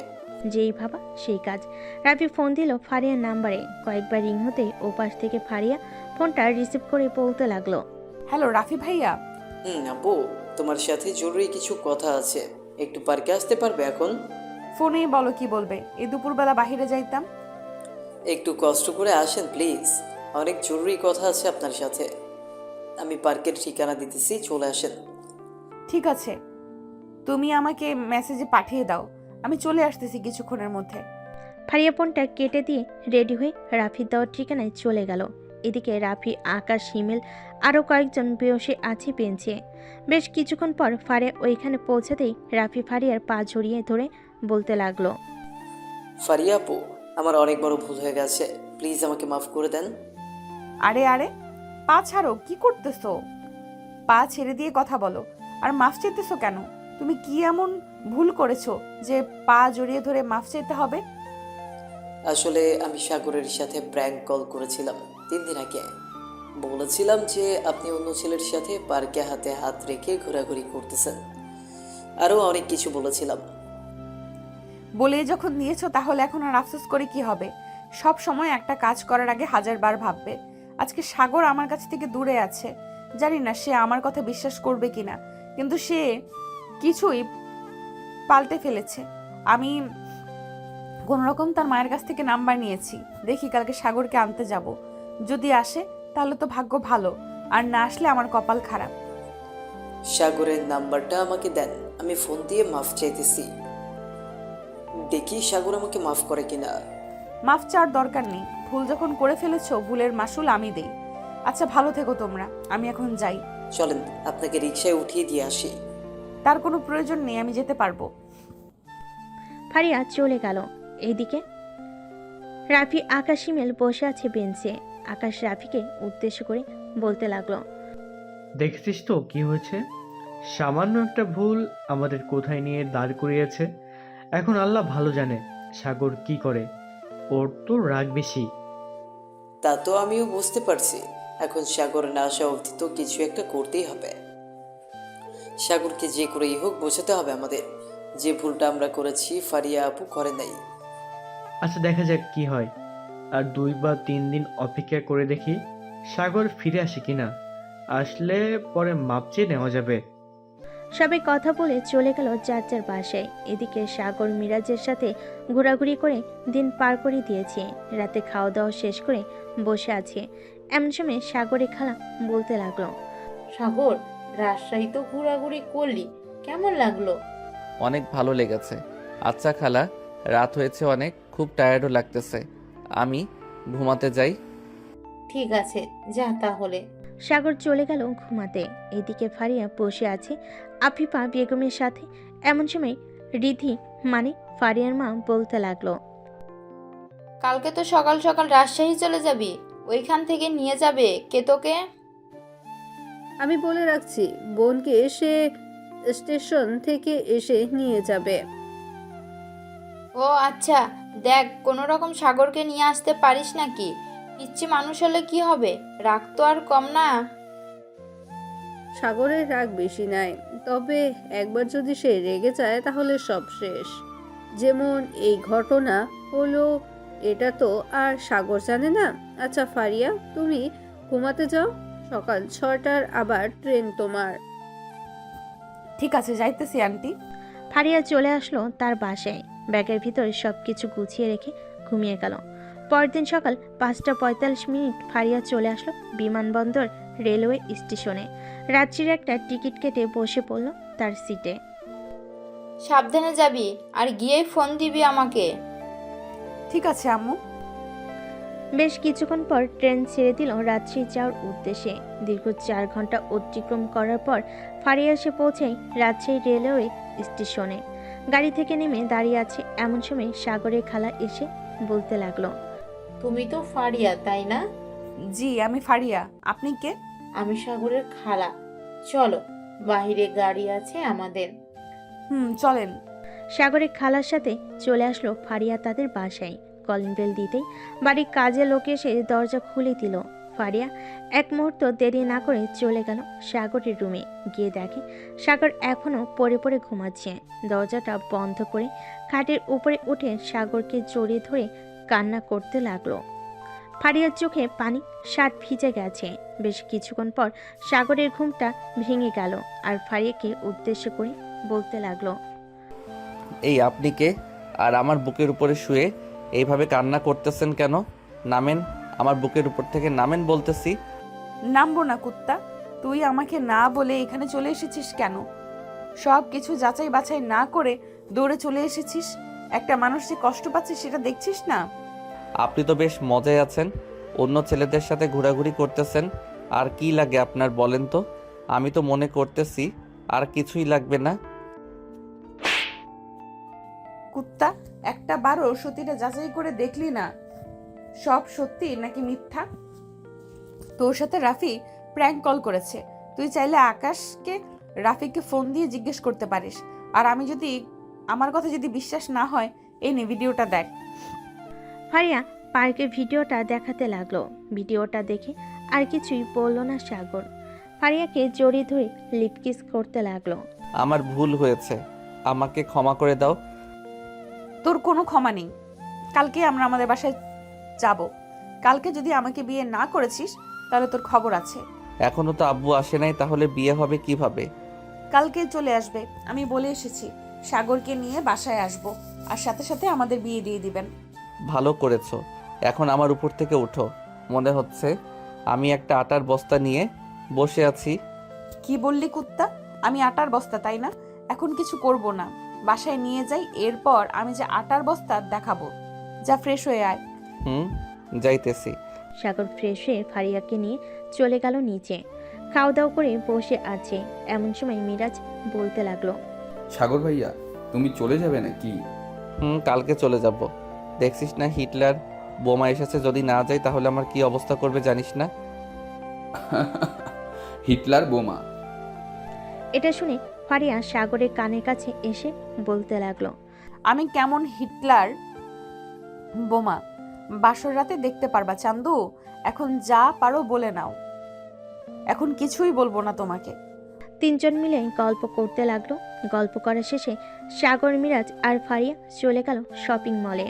যেই ভাবা সেই কাজ। রাফি ফোন দিল ফারিয়ার নাম্বারে। কয়েকবার রিং হতেই ওপাশ থেকে ফারিয়া ফোনটা রিসিভ করে বলতে লাগলো, হ্যালো রাফি ভাইয়া। আপু, তোমার সাথে জরুরি কিছু কথা আছে, একটু পার্কে আসতে পারবে এখন? ফোনে বলো কি বলবে, এই দুপুরবেলা বাইরে যাইতাম। একটু কষ্ট করে আসেন প্লিজ, অনেক জরুরি কথা আছে আপনার সাথে। আমি পার্কের ঠিকানা দিতেছি, চলে আসেন। ঠিক আছে, তুমি আমাকে মেসেজে পাঠিয়ে দাও, আমি চলে আসতেছি কিছুক্ষণের মধ্যে। ফারিয়া ফোনটা কেটে দিয়ে রেডি হয়ে রাফির দেওয়ার ঠিকানায় চলে গেল। এদিকে রাফি, আকাশ, হিমেল আরও কয়েকজন বসে আছে বেঞ্চে। বেশ কিছুক্ষণ পর ফারিয়া ওইখানে পৌঁছাতেই রাফি ফারিয়ার পা জড়িয়ে ধরে বলতে লাগলো, ফারিয়া আপু, আমার অনেক বড় ভুল হয়ে গেছে, প্লিজ আমাকে মাফ করে দেন। আরে আরে, পা ছাড়ো, কি করতেছো? পা ছেড়ে দিয়ে কথা বলো। আর মাফ চাইতেছো কেন? তুমি কি এমন ভুল করেছো যে পা জড়িয়ে ধরে মাফ চাইতে হবে? আসলে আমি সাগরের সাথে প্র্যাঙ্ক কল করেছিলাম 3 দিন আগে। বলেছিলাম যে আপনি অন্য ছেলের সাথে পার্কে হাতে হাত রেখে ঘোরাঘুরি করতেছেন। আরও অনেক কিছু বলেছিলাম। বলে যখন নিয়েছো তাহলে এখন আর আফসোস করে কি হবে? সব সময় একটা কাজ করার আগে 1000 বার ভাববে। আজকে সাগর আমার কাছ থেকে দূরে আছে, জানি না সে আমার কথা বিশ্বাস করবে কিনা, কিন্তু সে কিছুই পাল্টে ফেলেছে। আমি কোনোরকম তার মায়ের কাছ থেকে নাম্বার নিয়েছি, দেখি কালকে সাগরকে আনতে যাব। যদি আসে তাহলে তো ভাগ্য ভালো, আর না আসলে আমার কপাল খারাপ। সাগরের নাম্বারটা আমাকে দেন, আমি ফোন দিয়ে মাফ চাইতেছি, দেখি সাগর আমাকে মাফ করে কিনা। মাফ চাওয়ার দরকার নেই, ভুল যখন করে ফেলেছো ভুলের মাসুল আমি দেই। আচ্ছা ভালো থেকো তোমরা, আমি এখন যাই। চলেন আপনাকে রিকশায় উঠিয়ে দিয়ে আসি। তার কোনো প্রয়োজন নেই, আমি যেতে পারবো। ফারিয়া চলে গেল। এইদিকে রাফি, আকাশ, হিমেল বসে আছে বেঞ্চে। আকাশ রাফিকে উদ্দেশ্য করে বলতে লাগলো, দেখছিস তো কি হয়েছে? সামান্য একটা ভুল আমাদের কোথায় নিয়ে দাঁড় করিয়েছে। এখন আল্লাহ ভালো জানে সাগর কি করে, ওর তো রাগ বেশি। তা তো আমিও বুঝতে পারছি, এখন সাগর না আসা অবধি তো কিছু একটা করতেই হবে। সাগরকে যে করেই হোক বোঝাতে হবে আমাদের, যে ভুলটা আমরা করেছি ফারিয়া আপু করে নাই। আচ্ছা দেখা যাক কি হয়, আর 2 বা 3 দিন অপেক্ষা করে দেখি সাগর ফিরে আসে কিনা। আসলে পরে মাপ চেয়ে নেওয়া যাবে। সবাই কথা বলে চলে গেল যার যার বাসায়। এদিকে সাগর মিরাজের সাথে ঘোরাঘুরি করে দিন পার করে দিয়েছে। রাতে খাওয়া দাওয়া শেষ করে বসে আছে। এমন সময় সাগরে খালা বলতে লাগলো, সাগর, রাজশাহী তো ঘোরাঘুরি করলি, কেমন লাগলো? অনেক ভালো লেগেছে। আচ্ছা খালা, রাত হয়েছে অনেক, খুব টায়ার্ডও লাগতেছে, আমি ঘুমাতে যাই। ঠিক আছে, যা তাহলে। সাগর চলে গেল ঘুমাতে। এদিকে ফারিয়া বসে আছে আফিফা বেগমের সাথে। এমন সময় রিধি মানে ফারিয়ার মা বলতে লাগলো, কালকে তো সকাল সকাল রাজশাহী চলে যাবি, ওইখান থেকে নিয়ে যাবে কে তোকে? আমি বলে রাখছি, বোনকে সে স্টেশন থেকে এসে নিয়ে যাবে। ও আচ্ছা, দেখ কোনো রকম সাগরকে নিয়ে আসতে পারিস নাকি? পিচ্ছি মানুষ হলে কি হবে, রাগ তো আর কম না। সাগরের রাগ বেশি নাই, তবে একবার যদি সে রেগে যায় তাহলে সব শেষ। যেমন এই ঘটনা হলো, এটা তো আর সাগর জানে না। আচ্ছা ফারিয়া, তুমি ঘুমাতে যাও, সকাল 6টার আবার ট্রেন তোমার। ঠিক আছে, যাইতেছি আন্টি। ফারিয়া চলে আসলো তার বাসায়। ব্যাগের ভিতরে সবকিছু গুছিয়ে রেখে ঘুমিয়ে গেল। পরদিন সকাল 5টা 45 মিনিট ফারিয়া চলে আসলো বিমানবন্দর রেলওয়ে স্টেশনে। রাত্রির একটা টিকিট কেটে বসে পড়ল তার সিটে। সাবধানে যাবি আর গিয়ে ফোন দিবি আমাকে। ঠিক আছে আম্মু। বেশ কিছুক্ষণ পর ট্রেন ছেড়ে দিল রাত্রি যাওয়ার উদ্দেশ্যে। দীর্ঘ 4 ঘন্টা অতিক্রম করার পর ফারিয়া এসে পৌঁছায় রাত্রি রেলওয়ে স্টেশনে। গাড়ি থেকে নেমে দাঁড়িয়ে আছে এমন সময় সাগরের খালা এসে বলতে লাগলো, তুমি তো ফারিয়া তাই না? জি আমি ফারিয়া, আপনি কে? আমি সাগরের খালা। চলো, বাইরে গাড়ি আছে আমাদের। চলেন। সাগরের খালার সাথে চলে আসলো ফারিয়া তাদের বাসায়। কলিং বেল দিতেই বাড়ির কাজের লোক এসে দরজা খুলে দিল। ফারিয়া এক মুহূর্ত দেরি না করে চলে গেল সাগরের রুমে। গিয়ে দেখে সাগর এখনো পড়ে পড়ে ঘুমাচ্ছে। দরজাটা বন্ধ করে খাটের উপরে উঠে সাগরকে জড়িয়ে ধরে কান্না করতে লাগলো। ফারিয়ার চোখে পানি, শার্ট ভিজে গেছে। বেশ কিছুক্ষণ পর সাগরের ঘুমটা ভেঙে গেল আর ফারিয়াকে উদ্দেশ্য করে বলতে লাগলো, এই আপনি কে? আর আমার বুকের উপরে শুয়ে এইভাবে কান্না করতেছেন কেন? নামেন, আমার বুকের উপর থেকে নামেন বলতেছি। নামবো না কুত্তা। তুই আমাকে না বলে এখানে চলে এসেছিস কেন? সব কিছু যাচাই বাছাই না করে দৌড়ে চলে এসেছিস। একটা মানুষ যে কষ্ট পাচ্ছে সেটা দেখছিস না? আপনি তো বেশ মজায় আছেন, অন্য ছেলেদের সাথে ঘোরাঘুরি করতেছেন। আর কি লাগে আপনার বলেন তো? আমি তো মনে করতেছি আর কিছুই লাগবে না। কুত্তা, একটা বারও সত্যিটা যাচাই করে দেখলি না সব সত্যি নাকি মিথ্যা? তোর সাথে রাফি প্র্যাঙ্ক কল করেছে। তুই চাইলে আকাশকে রাফিকে ফোন দিয়ে জিজ্ঞেস করতে পারিস। আর আমার কথা যদি বিশ্বাস না হয়, এই নে ভিডিওটা দেখ। ফারিয়া পার্কে ভিডিওটা দেখাতে লাগলো। ভিডিওটা দেখে আর কিছুই বলল না সাগর। ফারিয়াকে জড়িয়ে ধরে লিপকিস করতে লাগলো। আমার ভুল হয়েছে, আমাকে ক্ষমা করে দাও। তোর কোনো ক্ষমা নেই। কালকে আমরা আমাদের বাসায় যাব। কালকে যদি আমাকে বিয়ে না করেছিস তাহলে তোর খবর আছে। এখনো তো আব্বু আসে নাই, তাহলে বিয়ে হবে কিভাবে? কালকে চলে আসবে, আমি বলে এসেছি। সাগরকে নিয়ে বাসায় আসব, আর সাথে সাথে আমাদের বিয়ে দিয়ে দিবেন। ভালো করেছো। এখন আমার উপর থেকে উঠো। মনে হচ্ছে আমি একটা আটার বস্তা নিয়ে বসে আছি। কি বললি কুত্তা? আমি আটার বস্তা, তাই না? এখন কিছু করব না, বাসায় নিয়ে যাই। এরপর আমি যে আটার বস্তা দেখাবো। যা ফ্রেশ হয়ে আয়। যাইতেছি। সাগর ফ্রেশ হয়ে ফারিয়াকে নিয়ে চলে গেল নিচে। খাওয়া দাওয়া করে বসে আছে এমন সময় মিরাজ বলতে লাগলো, সাগর ভাইয়া, তুমি চলে যাবে নাকি? কালকে চলে যাব। দেখছিস না হিটলার বোমা এসেছে, যদি না যাই তাহলে আমার কি অবস্থা করবে জানিস না? হিটলার বোমা? এটা শুনে ফারিয়া সাগরের কানের কাছে এসে বলতে লাগলো, আমি কেমন হিটলার বোমা বাসর রাতে দেখতে পারবা চান্দু। এখন যা পারো বলে নাও। এখন কিছুই বলবো না তোমাকে। তিনজন মিলে গল্প করতে লাগলো। গল্প করা শেষে সাগর, মিরাজ আর ফারিয়া চলে গেল শপিং মলে।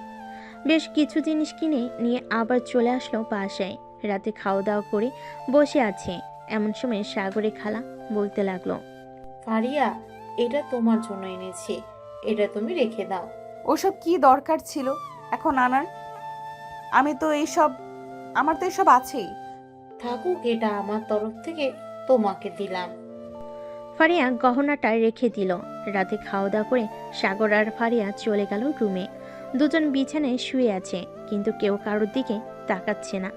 বেশ কিছু জিনিস কিনে নিয়ে আবার চলে আসলো বাসায়। রাতে খাওয়া দাওয়া করে বসে আছে এমন সময় সাগরের খালা বলতে লাগলো, ফারিয়া, এটা তোমার জন্য এনেছি, এটা তুমি রেখে দাও। ওসব কি দরকার ছিল এখন আনার? আমার তো এসব আছেই। থাকুক, এটা আমার তরফ থেকে তোমাকে দিলাম। ফারিয়া গহনাটা রেখে দিল। রাতে খাওয়া দাওয়া করে সাগর আর ফারিয়া চলে গেল রুমে। দুজন বিছানায় শুয়ে আছে, কিন্তু কেউ কারোর দিকে তাকাচ্ছে না।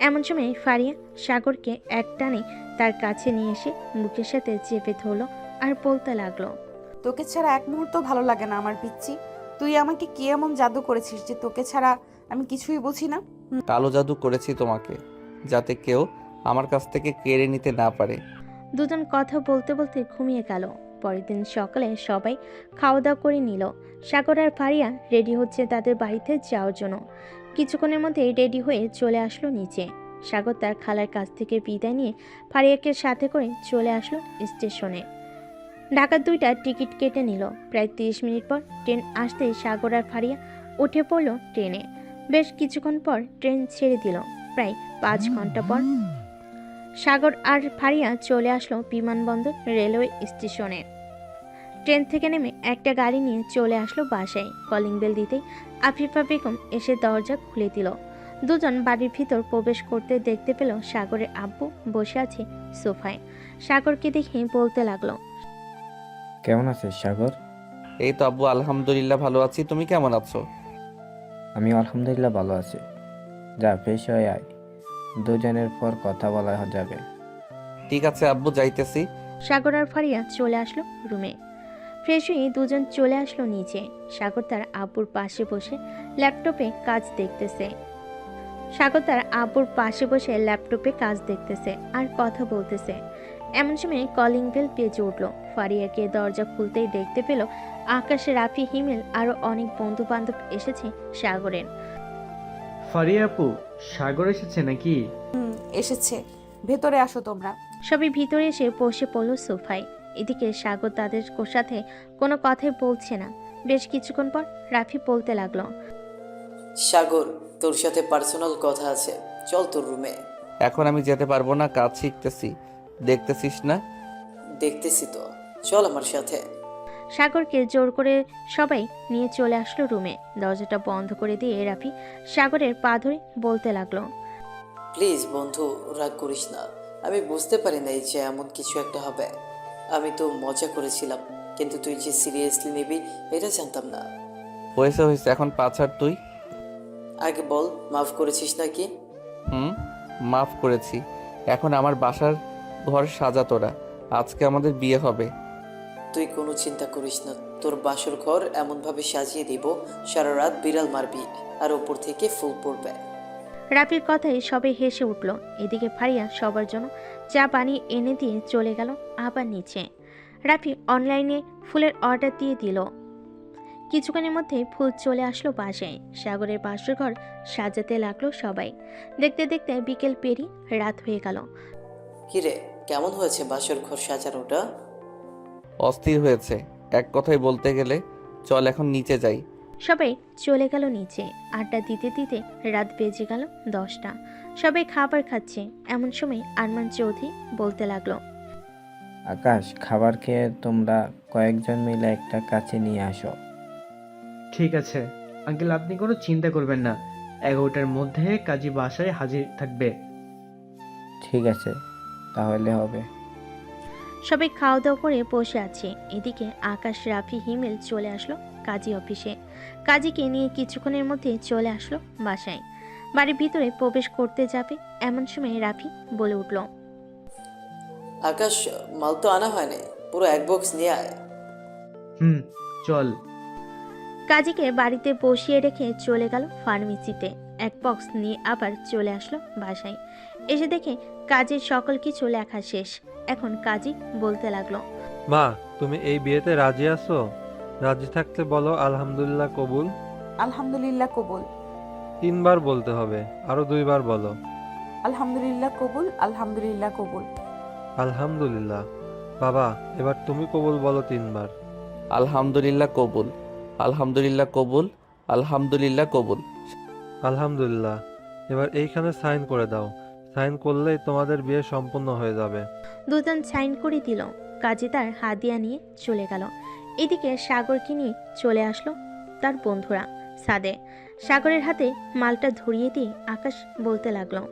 এমন সময় ফারিয়া সাগরকে এক টানে তার কাছে নিয়ে এসে বুকের সাথে চেপে ধরলো আর বলতে লাগলো, তোকে ছাড়া এক মুহূর্ত ভালো লাগে না আমার পিচ্চি। তুই আমাকে কি এমন জাদু করেছিস যে তোকে ছাড়া আমি কিছুই বুঝি না? কালো জাদু করেছি তোমাকে, যাতে কেউ আমার কাছ থেকে কেড়ে নিতে না পারে। দুজন কথা বলতে বলতে ঘুমিয়ে গেল। পরের দিন সকালে সবাই খাওয়া দাওয়া করে নিল। সাগর আর ফারিয়া রেডি হচ্ছে তাদের বাড়িতে যাওয়ার জন্য। কিছুক্ষণের মধ্যে রেডি হয়ে চলে আসলো নিচে। সাগর তার খালার কাছ থেকে বিদায় নিয়ে ফারিয়াকে সাথে করে চলে আসলো স্টেশনে। ঢাকার 2টা টিকিট কেটে নিল। প্রায় 30 মিনিট পর ট্রেন আসতেই সাগর আর ফারিয়া উঠে পড়ল ট্রেনে। বেশ কিছুক্ষণ পর ট্রেন ছেড়ে দিল। প্রায় 5 ঘন্টা পর সাগর আর ফারিয়া চলে আসলো বিমানবন্দর রেলওয়ে স্টেশনে। ট্রেন থেকে নেমে একটা গাড়ি নিয়ে চলে আসলো বাসায়। কলিং বেল দিতেই আফিফা বেগম এসে দরজা খুলে দিল। দুজন বাড়ির ভিতর প্রবেশ করতে দেখতে পেল সাগরের আব্বু বসে আছে সোফায়। সাগরকে দেখে বলতে লাগলো, কেমন আছিস সাগর? এই তো আব্বু, আলহামদুলিল্লাহ ভালো আছি। তুমি কেমন আছো? আমি আলহামদুলিল্লাহ ভালো আছি। যা ফ্রেশ হয়ে আয়, দুজনের পর কথা বলা যাবে। ঠিক আছে আব্বু, যাইতেছি। সাগর আর ফারিয়া চলে আসলো রুমে। ফ্রেশ হয়ে দুজন চলে আসলো নিচে। সাগর তার আব্বুর পাশে বসে ল্যাপটপে কাজ দেখতেছে আর কথা বলতেছে। এমন সময় কলিং বেল বেজে উঠল। ফারিয়াকে দরজা খুলতেই দেখতে পেল আকাশ, রাফি, হিমেল আরো অনেক বন্ধু বান্ধব এসেছে সাগরের। ফারিয়া আপু, সাগর এসেছে নাকি? এসেছে, ভেতরে আসো তোমরা। সবাই ভিতরে এসে বসে পড়ল সোফায়। এদিকে সাগর তাদের সাথে কোনো কথাই বলছে না। বেশ কিছুক্ষণ পর রাফি বলতে লাগলো, সাগর, তোর সাথে পার্সোনাল কথা আছে, চল তোর রুমে। এখন আমি যেতে পারবো না, কাজ শিখতেছি। দেখতেছিস না? দেখতেছি তো, চল আমার সাথে। সাগরকে জোর করে সবাই নিয়ে চলে আসলো রুমে। দরজাটা বন্ধ করে দিয়ে রাফি সাগরের পা ধরে বলতে লাগলো, প্লিজ বন্ধু, রাগ করিস না। আমি বুঝতে পারি নাই যে এমন কিছু একটা হবে। আমি তো মজা করেছিলাম, কিন্তু তুই যে সিরিয়াসলি নিবি এটা জানতাম না। হয়েছে, এখন পাছাড় তুই। আগে বল, মাফ করেছিস নাকি? মাফ করেছি। এখন আমার বাসার ঘর সাজা তোরা। আজকে আমাদের বিয়ে হবে। তুই কোনো চিন্তা করিস না, তোর বাসর ঘর এমনভাবে সাজিয়ে দিব, সারা রাত বিড়াল মারবি আর ওপর থেকে ফুল পড়বে। রাফির কথায় সবাই হেসে উঠল। এদিকে ফারিয়া সবার জন্য চা বানিয়ে এনে দিয়ে চলে গেল আবার নিচে। রাফি অনলাইনে ফুলের অর্ডার দিয়ে দিল। কিছুক্ষণের মধ্যে ফুল চলে আসলো বাসায়। সাগরের বাসর ঘর সাজাতে লাগলো সবাই। দেখতে দেখতে বিকেল পেরিয়ে রাত হয়ে গেল। কিরে, কেমন হয়েছে বাসর ঘর সাজানোটা? অস্থির হয়েছে এক কথায় বলতে গেলে। চল এখন নিচে যাই। সবাই চলে গেল নিচে। আড্ডা দিতে দিতে রাত বেজে গেল 10টা। সবাই খাবার খাচ্ছে। এমন সময় আরমান চৌধুরী বলতে লাগলো, আকাশ, খাবার খেয়ে তোমরা কয়েকজন মিলে একটা কাছে নিয়ে আসো। ঠিক আছে আঙ্কেল, আপনি কোনো চিন্তা করবেন না। 11টার মধ্যে কাজী বাসায় হাজির থাকবে। ঠিক আছে, তাহলে হবে। সবাই খাওয়া দাওয়া করে বসে আছে। এদিকে আকাশ, রাফি, হিমেল চলে আসলো কাজী অফিসে। কাজীকে নিয়ে কিছুক্ষণের মধ্যে চলে আসলো বাসায়। বাড়ির ভিতরে প্রবেশ করতে যাবে এমন সময় রাফি বলে উঠল, আকাশ, মাল তো আনা হয়নি, পুরো এক বক্স নিয়ে আয়। চল। কাজীকে বাড়িতে বসিয়ে রেখে চলে গেল ফার্মেসিতে। এক বক্স নিয়ে আবার চলে আসলো বাসায়। এসে দেখে কাজের সকল কিছু লেখা শেষ। এখন কাজী বলতে লাগলো, মা, তুমি এই বিয়েতে রাজি আছো? রাজি থাকতে বলো আলহামদুলিল্লাহ কবুল। আলহামদুলিল্লাহ কবুল। 3 বার বলতে হবে, আরো 2 বার বলো। আলহামদুলিল্লাহ কবুল, আলহামদুলিল্লাহ কবুল। আলহামদুলিল্লাহ। বাবা, এবার তুমি কবুল বলো 3 বার। আলহামদুলিল্লাহ কবুল, আলহামদুলিল্লাহ কবুল, আলহামদুলিল্লাহ কবুল। আলহামদুলিল্লাহ। এবার এইখানে সাইন করে দাও। সাইন করলেই তোমাদের বিয়ে সম্পূর্ণ হয়ে যাবে। দুজন সাইন করে দিল। কাজী তার হাদিয়া নিয়ে চলে গেল। এদিকে সাগরকে নিয়ে চলে আসলো তার বন্ধুরা সাদে। সাগরের হাতে মালটা ধরিয়ে দিয়ে আকাশ বলতে লাগলো,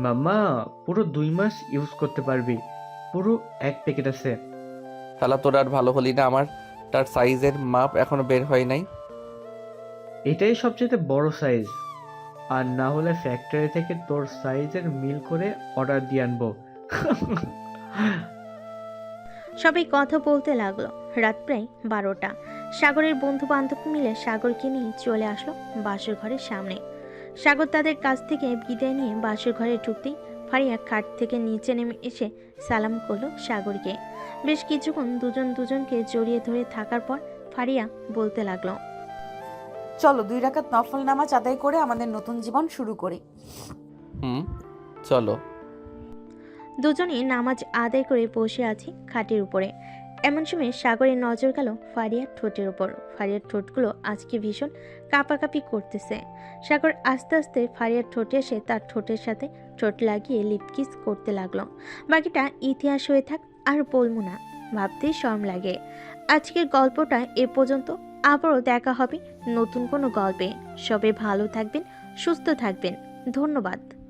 মাম্মা, পুরো 2 মাস ইউজ করতে পারবি। পুরো 1 প্যাকেট আছে। তাহলে তোর আর ভালো হলি না, আমার তার সাইজের মাপ এখনো বের হয় নাই। এটাই সবচেয়ে বড় সাইজ, আর না হলে ফ্যাক্টরি থেকে তোর সাইজের মিল করে অর্ডার দিয়ে আনবো। সবাই কথা বলতে লাগলো। রাত প্রায় 12টা। সাগরের বন্ধু বান্ধব মিলে সাগরকে নিয়ে চলে আসলো বাসর ঘরের সামনে। সাগর তাদের কাছ থেকে বিদায় নিয়ে বাসর ঘরে ঢুকতেই ফারিয়া খাট থেকে নিচে নেমে এসে সালাম করলো সাগরকে। বেশ কিছুক্ষণ দুজন দুজনকে জড়িয়ে ধরে থাকার পর ফারিয়া বলতে লাগলো, চলো 2 রাকাত নফল নামাজ আদায় করে আমাদের নতুন জীবন শুরু করি। চলো। দুজনেই নামাজ আদায় করে বসে আছি খাটের উপরে। এমন সময় সাগরের নজর গেল ফারিয়ার ঠোঁটের উপর। ফারিয়ার ঠোঁটগুলো আজকে ভীষণ কাঁপাকাঁপি করতেছে। সাগর আস্তে আস্তে ফারিয়ার ঠোঁটে এসে তার ঠোঁটের সাথে ঠোঁট লাগিয়ে লিপকিস করতে লাগলো। বাকিটা ইতিহাস হয়ে থাক, আর বলবো না, ভাবতেই শরম লাগে। আজকের গল্পটা এ পর্যন্ত। আবারও দেখা হবে নতুন কোনো গল্পে। সবাই ভালো থাকবেন, সুস্থ থাকবেন। ধন্যবাদ।